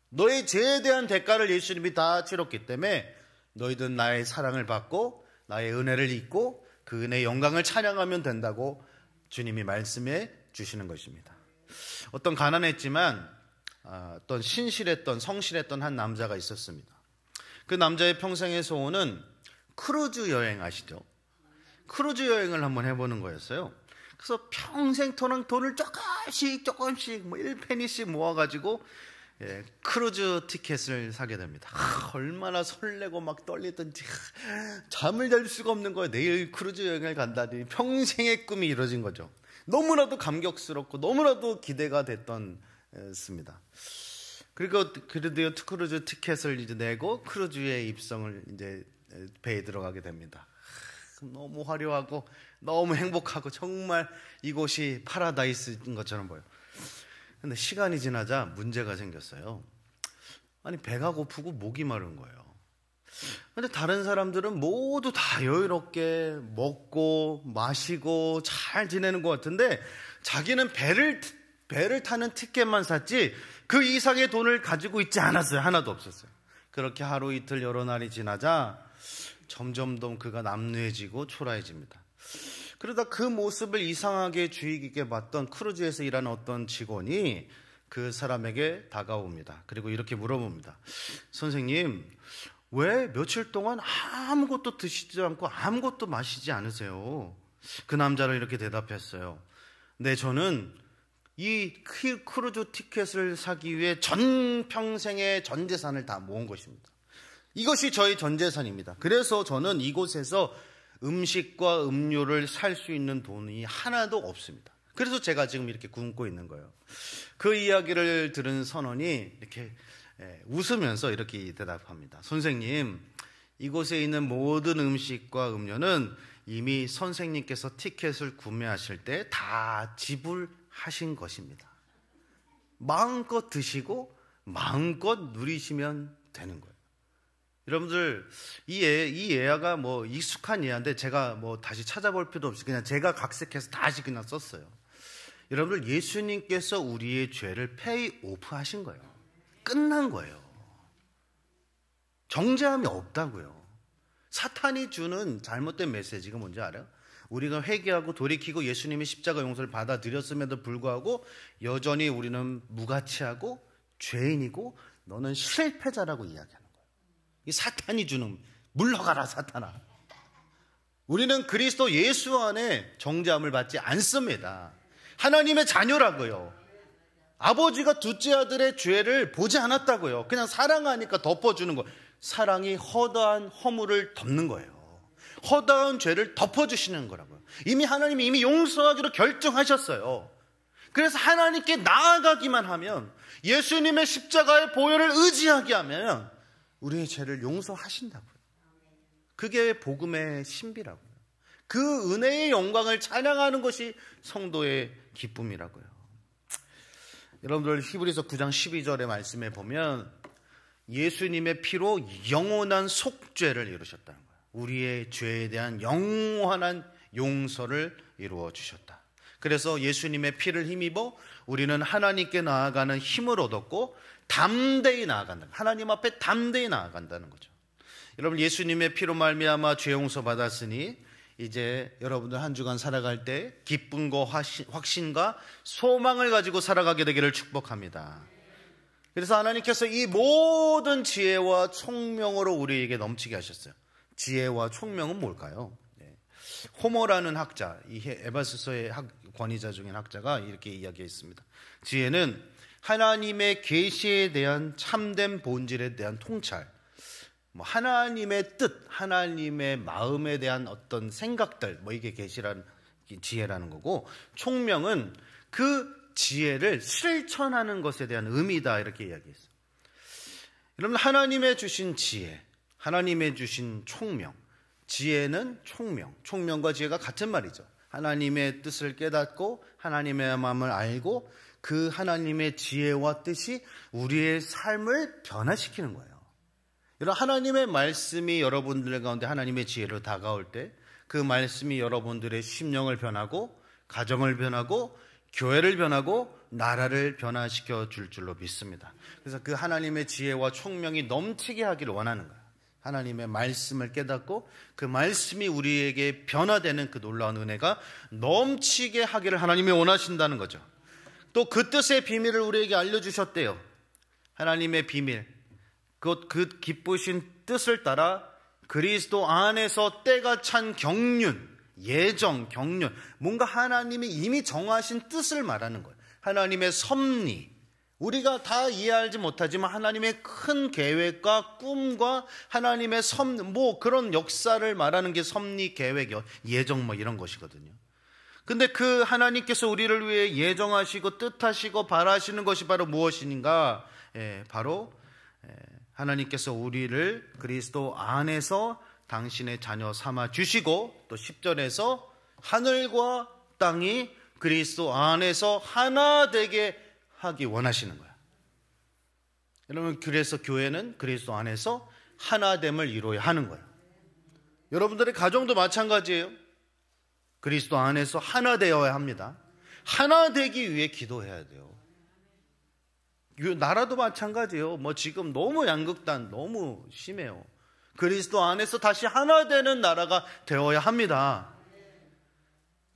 너의 죄에 대한 대가를 예수님이 다 치렀기 때문에 너희들은 나의 사랑을 받고 나의 은혜를 입고 그 은혜의 영광을 찬양하면 된다고 주님이 말씀해 주시는 것입니다. 어떤 가난했지만 어떤 신실했던 성실했던 한 남자가 있었습니다. 그 남자의 평생의 소원은 크루즈 여행 아시죠? 크루즈 여행을 한번 해보는 거였어요. 그래서 평생 돈을 조금씩 뭐 1페니씩 모아가지고 크루즈 티켓을 사게 됩니다. 얼마나 설레고 막 떨리던지 잠을 잘 수가 없는 거예요. 내일 크루즈 여행을 간다니 평생의 꿈이 이루어진 거죠. 너무나도 감격스럽고 너무나도 기대가 됐습니다. 그리고 드디어 크루즈 티켓을 이제 내고 크루즈에 입성을 이제 배에 들어가게 됩니다. 너무 화려하고 너무 행복하고 정말 이곳이 파라다이스인 것처럼 보여요. 근데 시간이 지나자 문제가 생겼어요. 아니, 배가 고프고 목이 마른 거예요. 근데 다른 사람들은 모두 다 여유롭게 먹고 마시고 잘 지내는 것 같은데 자기는 배를 타는 티켓만 샀지 그 이상의 돈을 가지고 있지 않았어요. 하나도 없었어요. 그렇게 하루 이틀 여러 날이 지나자 점점 더 그가 남루해지고 초라해집니다. 그러다 그 모습을 이상하게 주의 깊게 봤던 크루즈에서 일하는 어떤 직원이 그 사람에게 다가옵니다. 그리고 이렇게 물어봅니다. 선생님, 왜 며칠 동안 아무것도 드시지 않고 아무것도 마시지 않으세요? 그 남자는 이렇게 대답했어요. 네, 저는 이 크루즈 티켓을 사기 위해 전평생의 전 재산을 다 모은 것입니다. 이것이 저의 전 재산입니다. 그래서 저는 이곳에서 음식과 음료를 살 수 있는 돈이 하나도 없습니다. 그래서 제가 지금 이렇게 굶고 있는 거예요. 그 이야기를 들은 선원이 이렇게 웃으면서 이렇게 대답합니다. 선생님, 이곳에 있는 모든 음식과 음료는 이미 선생님께서 티켓을 구매하실 때 다 지불하신 것입니다. 마음껏 드시고 마음껏 누리시면 되는 거예요. 여러분들, 이 예화가 뭐 익숙한 예화인데 제가 뭐 다시 찾아볼 필요도 없이 그냥 제가 각색해서 다시 그냥 썼어요. 여러분들, 예수님께서 우리의 죄를 페이 오프 하신 거예요. 끝난 거예요. 정죄함이 없다고요. 사탄이 주는 잘못된 메시지가 뭔지 알아요? 우리가 회개하고 돌이키고 예수님의 십자가 용서를 받아들였음에도 불구하고 여전히 우리는 무가치하고 죄인이고 너는 실패자라고 이야기하는 거예요. 이 사탄이 주는, 물러가라 사탄아. 우리는 그리스도 예수 안에 정죄함을 받지 않습니다. 하나님의 자녀라고요. 아버지가 둘째 아들의 죄를 보지 않았다고요. 그냥 사랑하니까 덮어주는 거예요. 사랑이 허다한 허물을 덮는 거예요. 허다한 죄를 덮어주시는 거라고요. 하나님이 이미 용서하기로 결정하셨어요. 그래서 하나님께 나아가기만 하면, 예수님의 십자가의 보혈을 의지하게 하면 우리의 죄를 용서하신다고요. 그게 복음의 신비라고요. 그 은혜의 영광을 찬양하는 것이 성도의 기쁨이라고요. 여러분들, 히브리서 9장 12절의 말씀에 보면 예수님의 피로 영원한 속죄를 이루셨다는 거예요. 우리의 죄에 대한 영원한 용서를 이루어 주셨다. 그래서 예수님의 피를 힘입어 우리는 하나님께 나아가는 힘을 얻었고 담대히 나아간다. 하나님 앞에 담대히 나아간다는 거죠. 여러분, 예수님의 피로 말미암아 죄 용서 받았으니 이제 여러분들 한 주간 살아갈 때 기쁨과 확신과 소망을 가지고 살아가게 되기를 축복합니다. 그래서 하나님께서 이 모든 지혜와 총명으로 우리에게 넘치게 하셨어요. 지혜와 총명은 뭘까요? 호모라는 학자, 이 에베소서의 권위자 중인 학자가 이렇게 이야기했습니다. 지혜는 하나님의 계시에 대한 참된 본질에 대한 통찰, 하나님의 뜻, 하나님의 마음에 대한 어떤 생각들, 이게 계시라는 지혜라는 거고, 총명은 그 지혜를 실천하는 것에 대한 의미다, 이렇게 이야기했어요. 여러분, 하나님의 주신 지혜, 하나님의 주신 총명, 지혜는 총명, 총명과 지혜가 같은 말이죠. 하나님의 뜻을 깨닫고 하나님의 마음을 알고 그 하나님의 지혜와 뜻이 우리의 삶을 변화시키는 거예요. 여러분, 하나님의 말씀이 여러분들 가운데 하나님의 지혜로 다가올 때 그 말씀이 여러분들의 심령을 변하고 가정을 변하고 교회를 변하고 나라를 변화시켜 줄 줄로 믿습니다. 그래서 그 하나님의 지혜와 총명이 넘치게 하기를 원하는 거예요. 하나님의 말씀을 깨닫고 그 말씀이 우리에게 변화되는 그 놀라운 은혜가 넘치게 하기를 하나님이 원하신다는 거죠. 또 그 뜻의 비밀을 우리에게 알려주셨대요. 하나님의 비밀, 그 기쁘신 뜻을 따라 그리스도 안에서 때가 찬 경륜, 예정, 경륜, 뭔가 하나님이 이미 정하신 뜻을 말하는 거예요. 하나님의 섭리, 우리가 다 이해하지 못하지만 하나님의 큰 계획과 꿈과 하나님의 그런 역사를 말하는 게 섭리, 계획, 예정 이런 것이거든요. 근데 그 하나님께서 우리를 위해 예정하시고 뜻하시고 바라시는 것이 바로 무엇인가? 바로 하나님께서 우리를 그리스도 안에서 당신의 자녀 삼아 주시고, 또 10절에서 하늘과 땅이 그리스도 안에서 하나 되게 하기 원하시는 거야. 여러분, 그래서 교회는 그리스도 안에서 하나됨을 이루어야 하는 거예요. 여러분들의 가정도 마찬가지예요. 그리스도 안에서 하나 되어야 합니다. 하나 되기 위해 기도해야 돼요. 나라도 마찬가지예요. 뭐 지금 너무 양극단 너무 심해요. 그리스도 안에서 다시 하나 되는 나라가 되어야 합니다.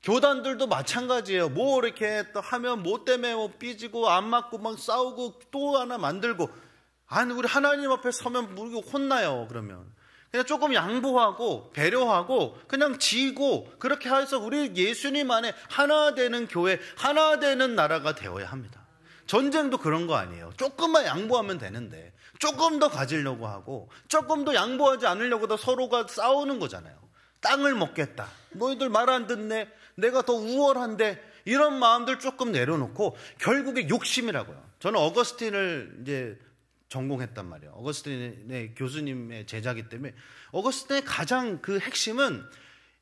교단들도 마찬가지예요. 뭐 이렇게 또 하면 뭐 때문에 뭐 삐지고 안 맞고 막 싸우고 또 하나 만들고, 아니 우리 하나님 앞에 서면 우리 혼나요. 그러면 그냥 조금 양보하고 배려하고 그냥 지고 그렇게 해서 우리 예수님 안에 하나 되는 교회, 하나 되는 나라가 되어야 합니다. 전쟁도 그런 거 아니에요. 조금만 양보하면 되는데 조금 더 가지려고 하고 조금 더 양보하지 않으려고 서로가 싸우는 거잖아요. 땅을 먹겠다, 너희들 말 안 듣네, 내가 더 우월한데, 이런 마음들 조금 내려놓고 결국에 욕심이라고요. 저는 어거스틴을 이제 전공했단 말이에요. 어거스틴의 교수님의 제자기 때문에 어거스틴의 가장 그 핵심은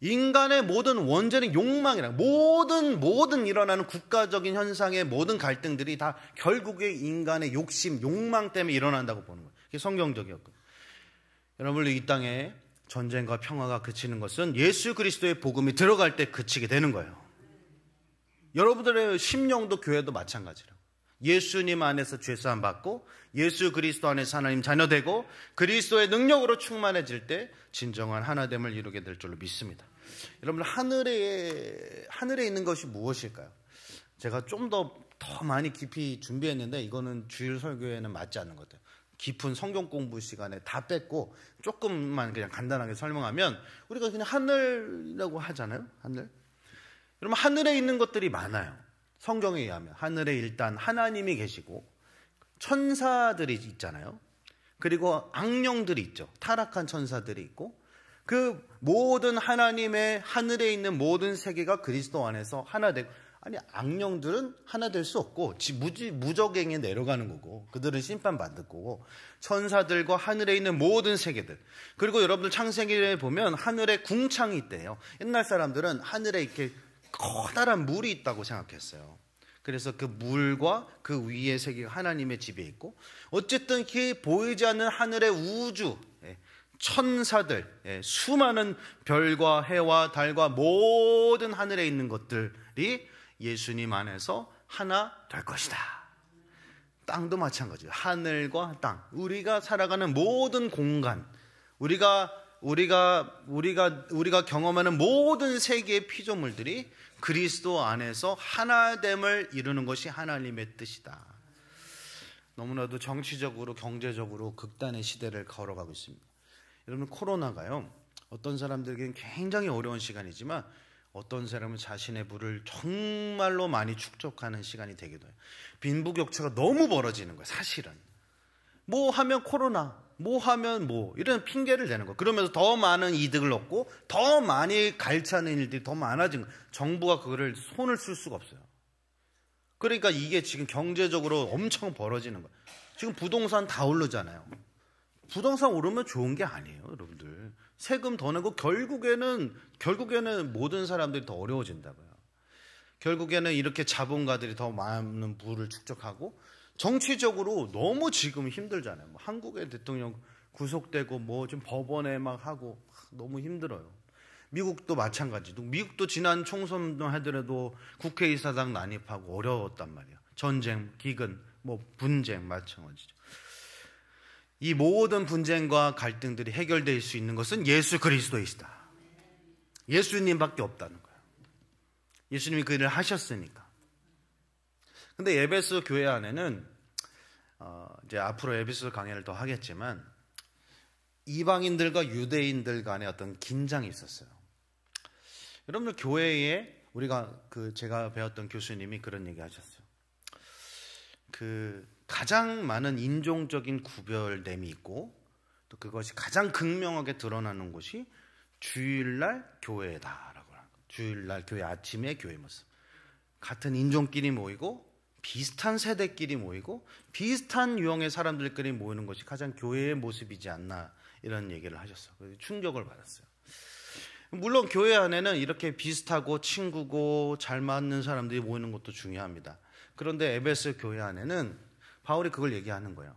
인간의 모든 원죄는 욕망이라, 모든 일어나는 국가적인 현상의 모든 갈등들이 다 결국에 인간의 욕심, 욕망 때문에 일어난다고 보는 거예요. 그게 성경적이었고, 여러분, 이 땅에 전쟁과 평화가 그치는 것은 예수 그리스도의 복음이 들어갈 때 그치게 되는 거예요. 여러분들의 심령도 교회도 마찬가지라고. 예수님 안에서 죄사함 받고 예수 그리스도 안에서 하나님 자녀 되고 그리스도의 능력으로 충만해질 때 진정한 하나됨을 이루게 될 줄로 믿습니다. 여러분, 하늘에 있는 것이 무엇일까요? 제가 좀 더 많이 깊이 준비했는데 이거는 주일 설교에는 맞지 않는 것 같아요. 깊은 성경 공부 시간에 다 뺐고 조금만 그냥 간단하게 설명하면, 우리가 그냥 하늘이라고 하잖아요. 하늘. 여러분, 하늘에 있는 것들이 많아요. 성경에 의하면 하늘에 일단 하나님이 계시고 천사들이 있잖아요. 그리고 악령들이 있죠. 타락한 천사들이 있고, 그 모든 하나님의 하늘에 있는 모든 세계가 그리스도 안에서 하나 되고, 아니 악령들은 하나 될 수 없고 무적행에 내려가는 거고 그들은 심판받을 거고, 천사들과 하늘에 있는 모든 세계들, 그리고 여러분들 창세기에 보면 하늘에 궁창이 있대요. 옛날 사람들은 하늘에 이렇게 커다란 물이 있다고 생각했어요. 그래서 그 물과 그 위의 세계가 하나님의 집에 있고, 어쨌든 그 보이지 않는 하늘의 우주, 천사들, 수많은 별과 해와 달과 모든 하늘에 있는 것들이 예수님 안에서 하나 될 것이다. 땅도 마찬가지예요. 하늘과 땅, 우리가 살아가는 모든 공간, 우리가 경험하는 모든 세계의 피조물들이 그리스도 안에서 하나됨을 이루는 것이 하나님의 뜻이다. 너무나도 정치적으로 경제적으로 극단의 시대를 걸어가고 있습니다. 여러분, 코로나가요, 어떤 사람들에게는 굉장히 어려운 시간이지만 어떤 사람은 자신의 부를 정말로 많이 축적하는 시간이 되기도 해요. 빈부격차가 너무 벌어지는 거예요. 사실은 뭐 하면 코로나, 뭐 하면 뭐 이런 핑계를 대는 거예요. 그러면서 더 많은 이득을 얻고 더 많이 갈차는 일들이 더 많아진 거예요. 정부가 그거를 손을 쓸 수가 없어요. 그러니까 이게 지금 경제적으로 엄청 벌어지는 거예요. 지금 부동산 다 오르잖아요. 부동산 오르면 좋은 게 아니에요, 여러분들. 세금 더 내고 결국에는 모든 사람들이 더 어려워진다고요. 결국에는 이렇게 자본가들이 더 많은 부를 축적하고, 정치적으로 너무 지금 힘들잖아요. 뭐 한국의 대통령 구속되고 뭐 좀 법원에 막 하고 너무 힘들어요. 미국도 마찬가지고, 미국도 지난 총선만 하더라도 국회의사당 난입하고 어려웠단 말이에요. 전쟁, 기근, 뭐 분쟁 마찬가지죠. 이 모든 분쟁과 갈등들이 해결될 수 있는 것은 예수 그리스도이시다. 예수님밖에 없다는 거예요. 예수님이 그 일을 하셨으니까. 근데 에베소 교회 안에는 이제 앞으로 에베소 강의를 더 하겠지만 이방인들과 유대인들 간의 어떤 긴장이 있었어요. 여러분들, 교회에 제가 배웠던 교수님이 그런 얘기 하셨어요. 가장 많은 인종적인 구별됨이 있고, 또 그것이 가장 극명하게 드러나는 곳이 주일날 교회다라고 하는 거예요. 주일날 교회 아침에 교회 모습. 같은 인종끼리 모이고 비슷한 세대끼리 모이고 비슷한 유형의 사람들끼리 모이는 것이 가장 교회의 모습이지 않나, 이런 얘기를 하셨어요. 충격을 받았어요. 물론 교회 안에는 이렇게 비슷하고 친구고 잘 맞는 사람들이 모이는 것도 중요합니다. 그런데 에베소 교회 안에는 바울이 그걸 얘기하는 거예요.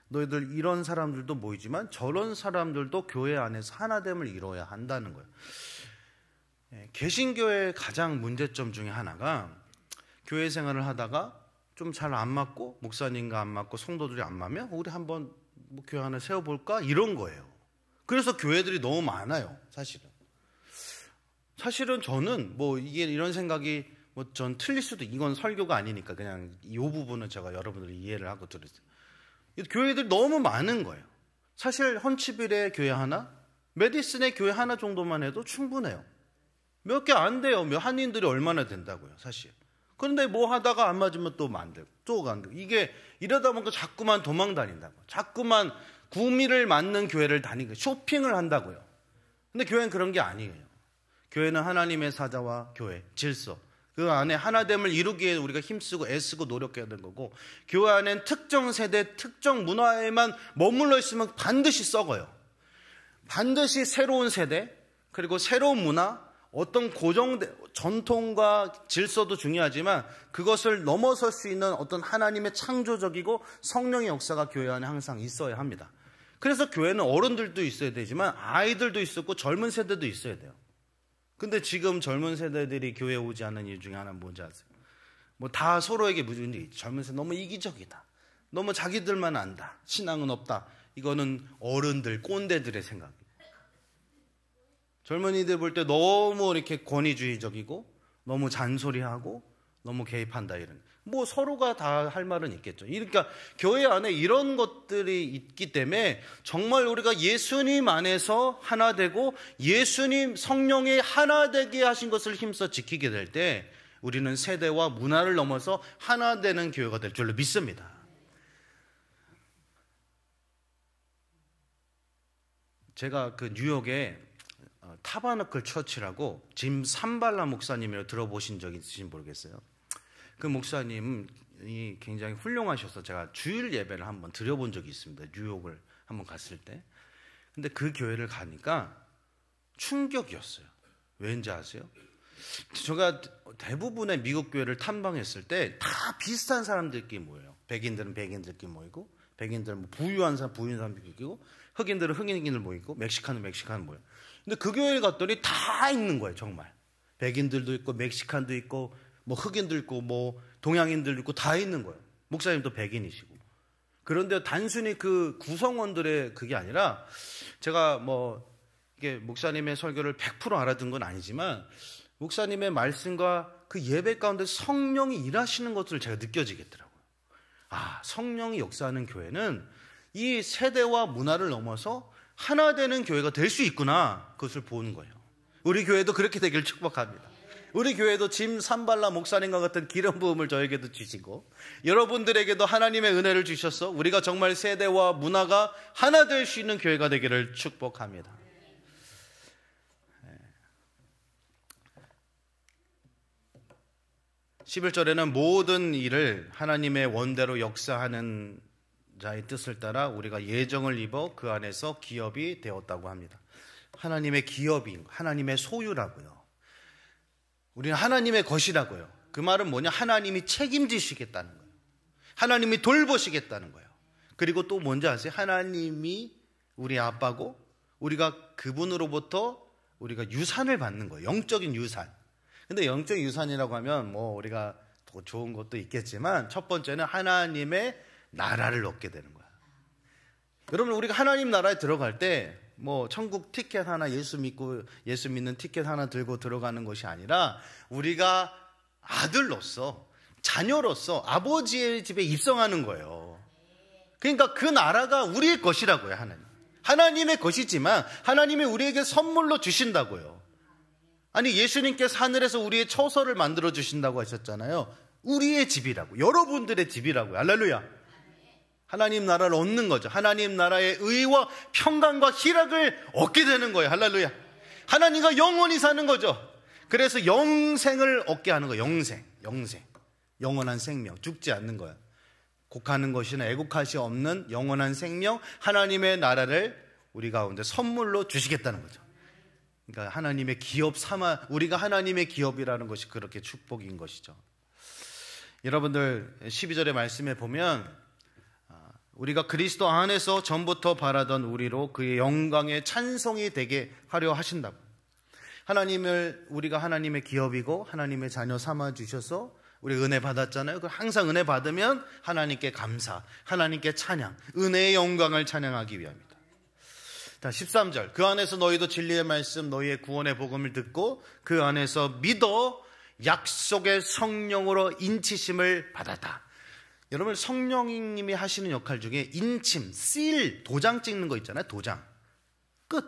너희들 이런 사람들도 모이지만 저런 사람들도 교회 안에서 하나됨을 이뤄야 한다는 거예요. 개신교의 가장 문제점 중에 하나가 교회 생활을 하다가 좀 잘 안 맞고 목사님과 안 맞고 성도들이 안 맞으면 우리 한번 뭐 교회 하나 세워볼까 이런 거예요. 그래서 교회들이 너무 많아요. 사실은 저는 뭐 이게 이런 생각이 뭐 전 틀릴 수도, 이건 설교가 아니니까 그냥 이 부분은 제가 여러분들이 이해를 하고 들으세요. 교회들이 너무 많은 거예요. 사실 헌치빌의 교회 하나, 메디슨의 교회 하나 정도만 해도 충분해요. 몇 개 안 돼요. 한인들이 얼마나 된다고요, 사실. 그런데 뭐 하다가 안 맞으면 또 만들고 또 만들고, 이게 이러다 보니까 자꾸만 도망 다닌다고, 자꾸만 구미를 맞는 교회를 다니고 쇼핑을 한다고요. 근데 교회는 그런 게 아니에요. 교회는 하나님의 사자와 교회, 질서, 그 안에 하나됨을 이루기 위해 우리가 힘쓰고 애쓰고 노력해야 되는 거고, 교회 안에는 특정 세대, 특정 문화에만 머물러 있으면 반드시 썩어요. 반드시 새로운 세대, 그리고 새로운 문화, 어떤 고정된 전통과 질서도 중요하지만 그것을 넘어설 수 있는 어떤 하나님의 창조적이고 성령의 역사가 교회 안에 항상 있어야 합니다. 그래서 교회는 어른들도 있어야 되지만 아이들도 있었고 젊은 세대도 있어야 돼요. 근데 지금 젊은 세대들이 교회에 오지 않는 이유 중에 하나는 뭔지 아세요? 뭐 다 서로에게 무조건이 있죠. 젊은 세대 너무 이기적이다, 너무 자기들만 안다, 신앙은 없다. 이거는 어른들, 꼰대들의 생각이에요. 젊은이들 볼 때 너무 이렇게 권위주의적이고 너무 잔소리하고 너무 개입한다, 이런. 뭐 서로가 다 할 말은 있겠죠. 그러니까 교회 안에 이런 것들이 있기 때문에 정말 우리가 예수님 안에서 하나 되고 예수님 성령의 하나 되게 하신 것을 힘써 지키게 될 때 우리는 세대와 문화를 넘어서 하나 되는 교회가 될 줄로 믿습니다. 제가 그 뉴욕에 타바너클 처치라고 짐 산발라 목사님이라고 들어보신 적 있으신지 모르겠어요. 그 목사님이 굉장히 훌륭하셔서 제가 주일 예배를 한번 드려본 적이 있습니다. 뉴욕을 한번 갔을 때. 근데 그 교회를 가니까 충격이었어요. 왠지 아세요? 제가 대부분의 미국 교회를 탐방했을 때 다 비슷한 사람들끼리 모여요. 백인들은 백인들끼리 모이고, 백인들은 뭐 부유한 사람들끼리 모이고, 흑인들은 흑인들 모이고, 멕시칸은 멕시칸 모여요. 근데 그 교회에 갔더니 다 있는 거예요, 정말. 백인들도 있고, 멕시칸도 있고, 뭐 흑인도 있고, 뭐 동양인들도 있고, 다 있는 거예요. 목사님도 백인이시고. 그런데 단순히 그 구성원들의 그게 아니라, 제가 뭐 이게 목사님의 설교를 100% 알아듣은 건 아니지만 목사님의 말씀과 그 예배 가운데 성령이 일하시는 것을 제가 느껴지겠더라고요. 아, 성령이 역사하는 교회는 이 세대와 문화를 넘어서 하나 되는 교회가 될 수 있구나, 그것을 보는 거예요. 우리 교회도 그렇게 되길 축복합니다. 우리 교회도 짐 산발라 목사님과 같은 기름 부음을 저에게도 주시고 여러분들에게도 하나님의 은혜를 주셔서 우리가 정말 세대와 문화가 하나 될 수 있는 교회가 되기를 축복합니다. 11절에는 모든 일을 하나님의 원대로 역사하는 자의 뜻을 따라 우리가 예정을 입어 그 안에서 기업이 되었다고 합니다. 하나님의 기업이 하나님의 소유라고요. 우리는 하나님의 것이라고요. 그 말은 뭐냐? 하나님이 책임지시겠다는 거예요. 하나님이 돌보시겠다는 거예요. 그리고 또 뭔지 아세요? 하나님이 우리 아빠고 우리가 그분으로부터 우리가 유산을 받는 거예요. 영적인 유산. 근데 영적 유산이라고 하면 뭐 우리가 더 좋은 것도 있겠지만 첫 번째는 하나님의 나라를 얻게 되는 거야. 여러분, 우리가 하나님 나라에 들어갈 때 뭐 천국 티켓 하나, 예수 믿는 티켓 하나 들고 들어가는 것이 아니라 우리가 아들로서, 자녀로서 아버지의 집에 입성하는 거예요. 그러니까 그 나라가 우리의 것이라고요. 하나님의 것이지만 하나님이 우리에게 선물로 주신다고요. 아니, 예수님께서 하늘에서 우리의 처소를 만들어 주신다고 하셨잖아요. 우리의 집이라고, 여러분들의 집이라고요. 할렐루야. 하나님 나라를 얻는 거죠. 하나님 나라의 의와 평강과 희락을 얻게 되는 거예요. 할렐루야. 하나님과 영원히 사는 거죠. 그래서 영생을 얻게 하는 거예요. 영생. 영원한 생명, 죽지 않는 거예요. 곡하는 것이나 애곡할 없는 영원한 생명, 하나님의 나라를 우리 가운데 선물로 주시겠다는 거죠. 그러니까 하나님의 기업 삼아, 우리가 하나님의 기업이라는 것이 그렇게 축복인 것이죠. 여러분들 12절의 말씀에 보면 우리가 그리스도 안에서 전부터 바라던 우리로 그의 영광의 찬송이 되게 하려 하신다고. 하나님을 우리가 하나님의 기업이고 하나님의 자녀 삼아 주셔서 우리 은혜 받았잖아요. 항상 은혜 받으면 하나님께 감사, 하나님께 찬양, 은혜의 영광을 찬양하기 위함이다. 13절, 그 안에서 너희도 진리의 말씀 너희의 구원의 복음을 듣고 그 안에서 믿어 약속의 성령으로 인치심을 받았다. 여러분, 성령님이 하시는 역할 중에 인침, 씰, 도장 찍는 거 있잖아요. 도장. 끝.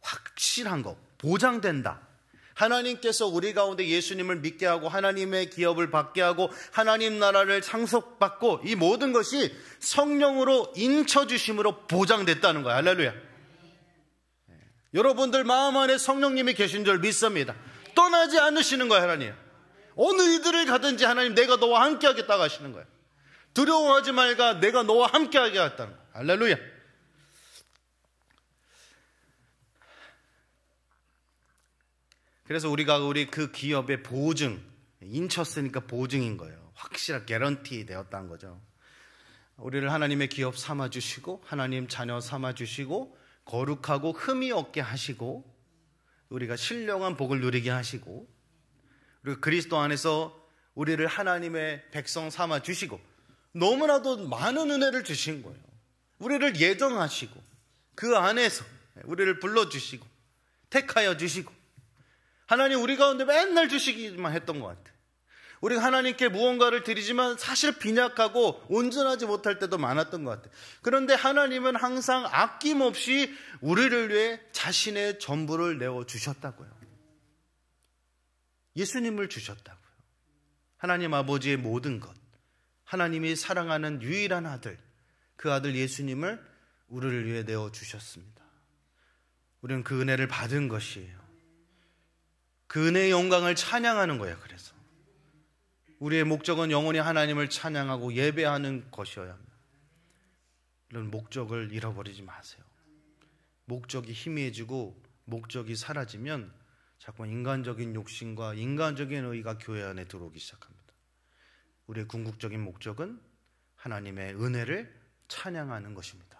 확실한 거. 보장된다. 하나님께서 우리 가운데 예수님을 믿게 하고 하나님의 기업을 받게 하고 하나님 나라를 상속받고 이 모든 것이 성령으로 인쳐주심으로 보장됐다는 거예요. 할렐루야. 여러분들 마음 안에 성령님이 계신 줄 믿습니다. 떠나지 않으시는 거예요. 하나님. 어느 이들을 가든지 하나님 내가 너와 함께 하겠다고 하시는 거예요. 두려워하지 말가 내가 너와 함께 하게 하겠다는 거예요. 할렐루야. 그래서 우리 그 기업의 보증, 인쳤으니까 보증인 거예요. 확실한 개런티 되었다는 거죠. 우리를 하나님의 기업 삼아주시고 하나님 자녀 삼아주시고 거룩하고 흠이 없게 하시고 우리가 신령한 복을 누리게 하시고 그리고 그리스도 안에서 우리를 하나님의 백성 삼아주시고 너무나도 많은 은혜를 주신 거예요. 우리를 예정하시고 그 안에서 우리를 불러주시고 택하여 주시고 하나님 우리 가운데 맨날 주시기만 했던 것 같아요. 우리가 하나님께 무언가를 드리지만 사실 빈약하고 온전하지 못할 때도 많았던 것 같아요. 그런데 하나님은 항상 아낌없이 우리를 위해 자신의 전부를 내어주셨다고요. 예수님을 주셨다고요. 하나님 아버지의 모든 것, 하나님이 사랑하는 유일한 아들, 그 아들 예수님을 우리를 위해 내어주셨습니다. 우리는 그 은혜를 받은 것이에요. 그 은혜의 영광을 찬양하는 거예요. 그래서 우리의 목적은 영원히 하나님을 찬양하고 예배하는 것이어야 합니다. 이런 목적을 잃어버리지 마세요. 목적이 희미해지고 목적이 사라지면 자꾸 인간적인 욕심과 인간적인 의가 교회 안에 들어오기 시작합니다. 우리의 궁극적인 목적은 하나님의 은혜를 찬양하는 것입니다.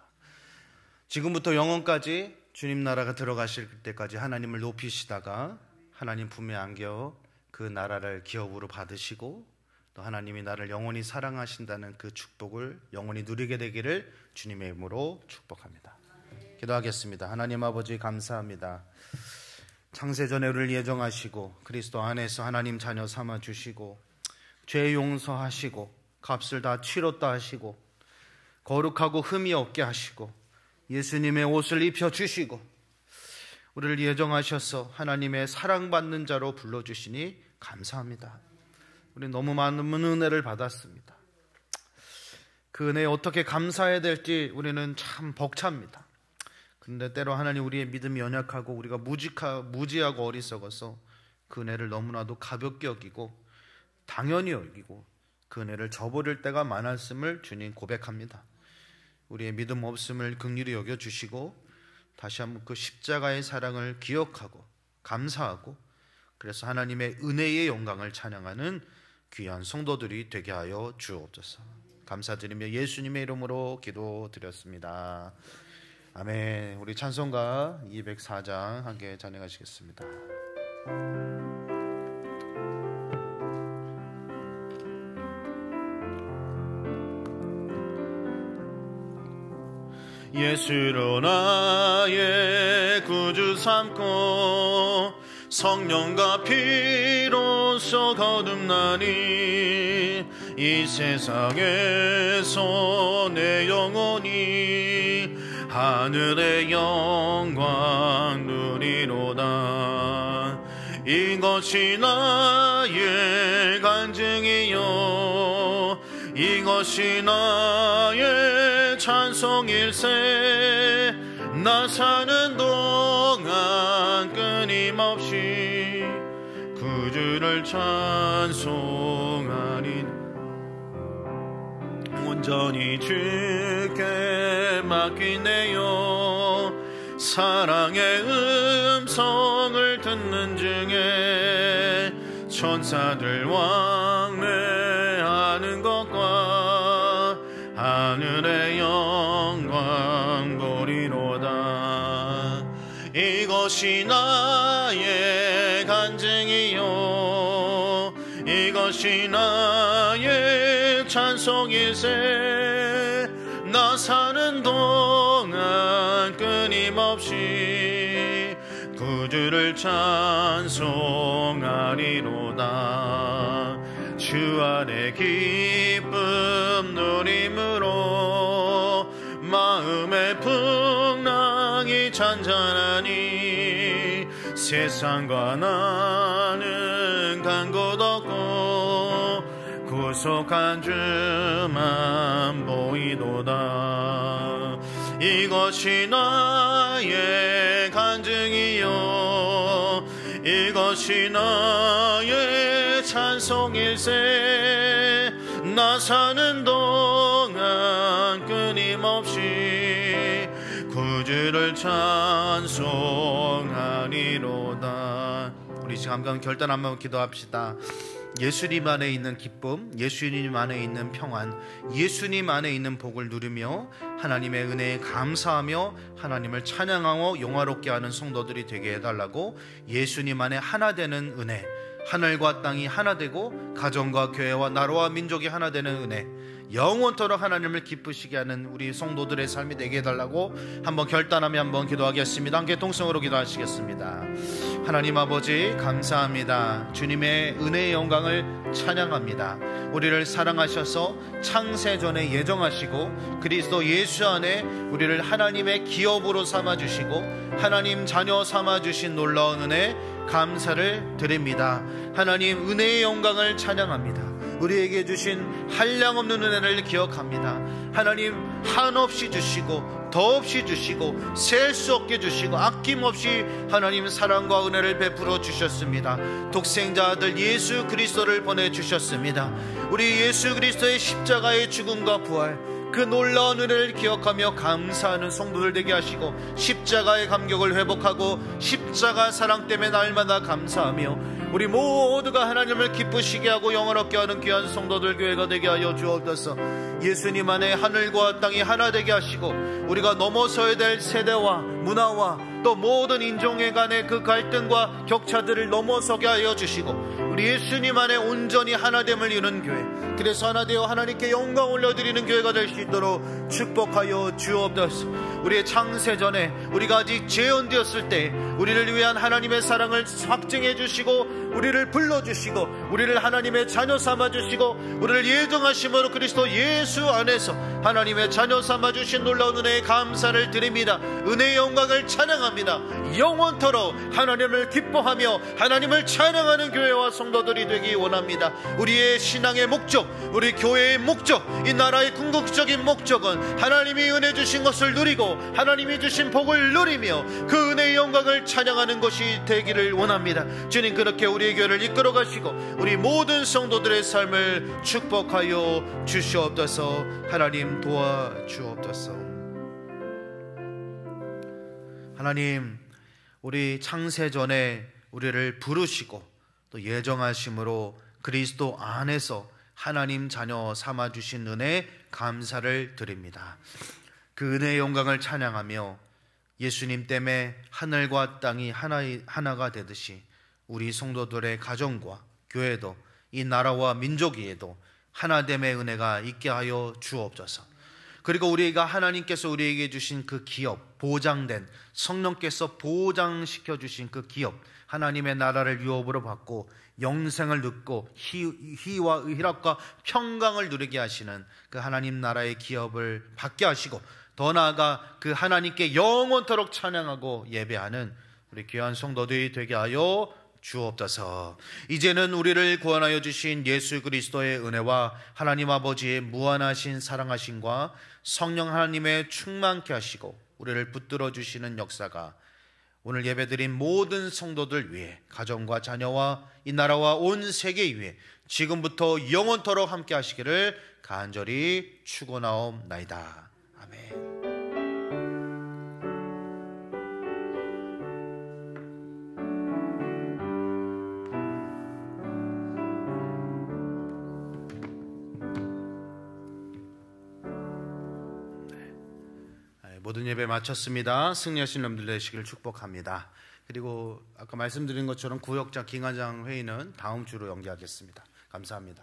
지금부터 영원까지 주님 나라가 들어가실 때까지 하나님을 높이시다가 하나님 품에 안겨 그 나라를 기업으로 받으시고 또 하나님이 나를 영원히 사랑하신다는 그 축복을 영원히 누리게 되기를 주님의 이름으로 축복합니다. 기도하겠습니다. 하나님 아버지 감사합니다. 창세전에 우리를 예정하시고 그리스도 안에서 하나님 자녀 삼아주시고 죄 용서하시고 값을 다 치렀다 하시고 거룩하고 흠이 없게 하시고 예수님의 옷을 입혀주시고 우리를 예정하셔서 하나님의 사랑받는 자로 불러주시니 감사합니다. 우리 너무 많은 은혜를 받았습니다. 그 은혜에 어떻게 감사해야 될지 우리는 참 벅찹니다. 그런데 때로 하나님 우리의 믿음이 연약하고 우리가 무지하고 어리석어서 그 은혜를 너무나도 가볍게 여기고 당연히 여기고 그 은혜를 저버릴 때가 많았음을 주님 고백합니다. 우리의 믿음 없음을 긍휼히 여겨주시고 다시 한번 그 십자가의 사랑을 기억하고 감사하고 그래서 하나님의 은혜의 영광을 찬양하는 귀한 성도들이 되게 하여 주옵소서. 감사드리며 예수님의 이름으로 기도드렸습니다. 아멘. 우리 찬송가 204장 함께 찬양하시겠습니다. 예수로 나의 구주 삼고 성령과 피로써 거듭나니 이 세상에서 내 영혼이 하늘의 영광 누리로다. 이것이 나의 간증이요 이것이 나의 찬송일세. 나 사는 동안 끊임없이 구주를 찬송하니 온전히 주께 맡기네요. 사랑의 음성을 듣는 중에 천사들 왕래하니 하늘의 영광 보리로다. 이것이 나의 간증이요 이것이 나의 찬송일세. 나 사는 동안 끊임없이 구주를 찬송하리로다. 주 안에 기쁨 누림으로 마음의 풍랑이 잔잔하니 세상과 나는 간 곳 없고 구속한 주만 보이도다. 이것이 나의 간증이요 이것이 나의 찬송일세. 나 사는 동안 끊임없이 구주를 찬송하리로다. 우리 지금 한번 결단 한번 기도합시다. 예수님 안에 있는 기쁨, 예수님 안에 있는 평안, 예수님 안에 있는 복을 누리며 하나님의 은혜에 감사하며 하나님을 찬양하고 영화롭게 하는 성도들이 되게 해달라고, 예수님 안에 하나 되는 은혜, 하늘과 땅이 하나 되고 가정과 교회와 나라와 민족이 하나 되는 은혜, 영원토록 하나님을 기쁘시게 하는 우리 성도들의 삶이 되게 해달라고 한번 결단하며 한번 기도하겠습니다. 함께 동성으로 기도하시겠습니다. 하나님 아버지 감사합니다. 주님의 은혜의 영광을 찬양합니다. 우리를 사랑하셔서 창세전에 예정하시고 그리스도 예수 안에 우리를 하나님의 기업으로 삼아주시고 하나님 자녀 삼아주신 놀라운 은혜 감사를 드립니다. 하나님 은혜의 영광을 찬양합니다. 우리에게 주신 한량없는 은혜를 기억합니다. 하나님 한없이 주시고 더없이 주시고 셀 수 없게 주시고 아낌없이 하나님 사랑과 은혜를 베풀어 주셨습니다. 독생자 아들 예수 그리스도를 보내주셨습니다. 우리 예수 그리스도의 십자가의 죽음과 부활, 그 놀라운 은혜를 기억하며 감사하는 성도들 되게 하시고 십자가의 감격을 회복하고 십자가 사랑 때문에 날마다 감사하며 우리 모두가 하나님을 기쁘시게 하고 영원롭게 하는 귀한 성도들 교회가 되게 하여 주옵소서. 예수님 안에 하늘과 땅이 하나 되게 하시고 우리가 넘어서야 될 세대와 문화와 또 모든 인종에 간의 그 갈등과 격차들을 넘어서게 하여 주시고 우리 예수님 안에 온전히 하나됨을 이루는 교회, 그래서 하나 되어 하나님께 영광 올려드리는 교회가 될 수 있도록 축복하여 주옵소서. 우리의 창세전에 우리가 아직 재현되었을 때 우리를 위한 하나님의 사랑을 확증해 주시고 우리를 불러주시고 우리를 하나님의 자녀 삼아주시고 우리를 예정하심으로 그리스도 예수 안에서 하나님의 자녀 삼아주신 놀라운 은혜에 감사를 드립니다. 은혜의 영광을 찬양합니다. 영원토록 하나님을 기뻐하며 하나님을 찬양하는 교회와 성도들이 되기 원합니다. 우리의 신앙의 목적, 우리 교회의 목적, 이 나라의 궁극적인 목적은 하나님이 은혜 주신 것을 누리고 하나님이 주신 복을 누리며 그 은혜의 영광을 찬양하는 것이 되기를 원합니다. 주님 그렇게 우리의 교회를 이끌어 가시고 우리 모든 성도들의 삶을 축복하여 주시옵소서. 하나님 도와주옵소서. 하나님 우리 창세전에 우리를 부르시고 또 예정하심으로 그리스도 안에서 하나님 자녀 삼아주신 은혜 감사를 드립니다. 그 은혜의 영광을 찬양하며 예수님 때문에 하늘과 땅이 하나가 되듯이 우리 성도들의 가정과 교회도 이 나라와 민족위에도 하나됨의 은혜가 있게 하여 주옵소서. 그리고 우리가 하나님께서 우리에게 주신 그 기업, 보장된 성령께서 보장시켜 주신 그 기업, 하나님의 나라를 유업으로 받고 영생을 누리고 희와 희락과 평강을 누리게 하시는 그 하나님 나라의 기업을 받게 하시고 더 나아가 그 하나님께 영원토록 찬양하고 예배하는 우리 귀한 성도들이 되게 하여 주옵소서. 이제는 우리를 구원하여 주신 예수 그리스도의 은혜와 하나님 아버지의 무한하신 사랑하심과 성령 하나님의 충만케 하시고 우리를 붙들어 주시는 역사가 오늘 예배드린 모든 성도들 위해, 가정과 자녀와 이 나라와 온 세계 위해 지금부터 영원토록 함께 하시기를 간절히 축원하옵나이다. 아멘. 모든 예배 마쳤습니다. 승리하신 놈들 되시길 축복합니다. 그리고 아까 말씀드린 것처럼 구역장 기관장 회의는 다음 주로 연기하겠습니다. 감사합니다.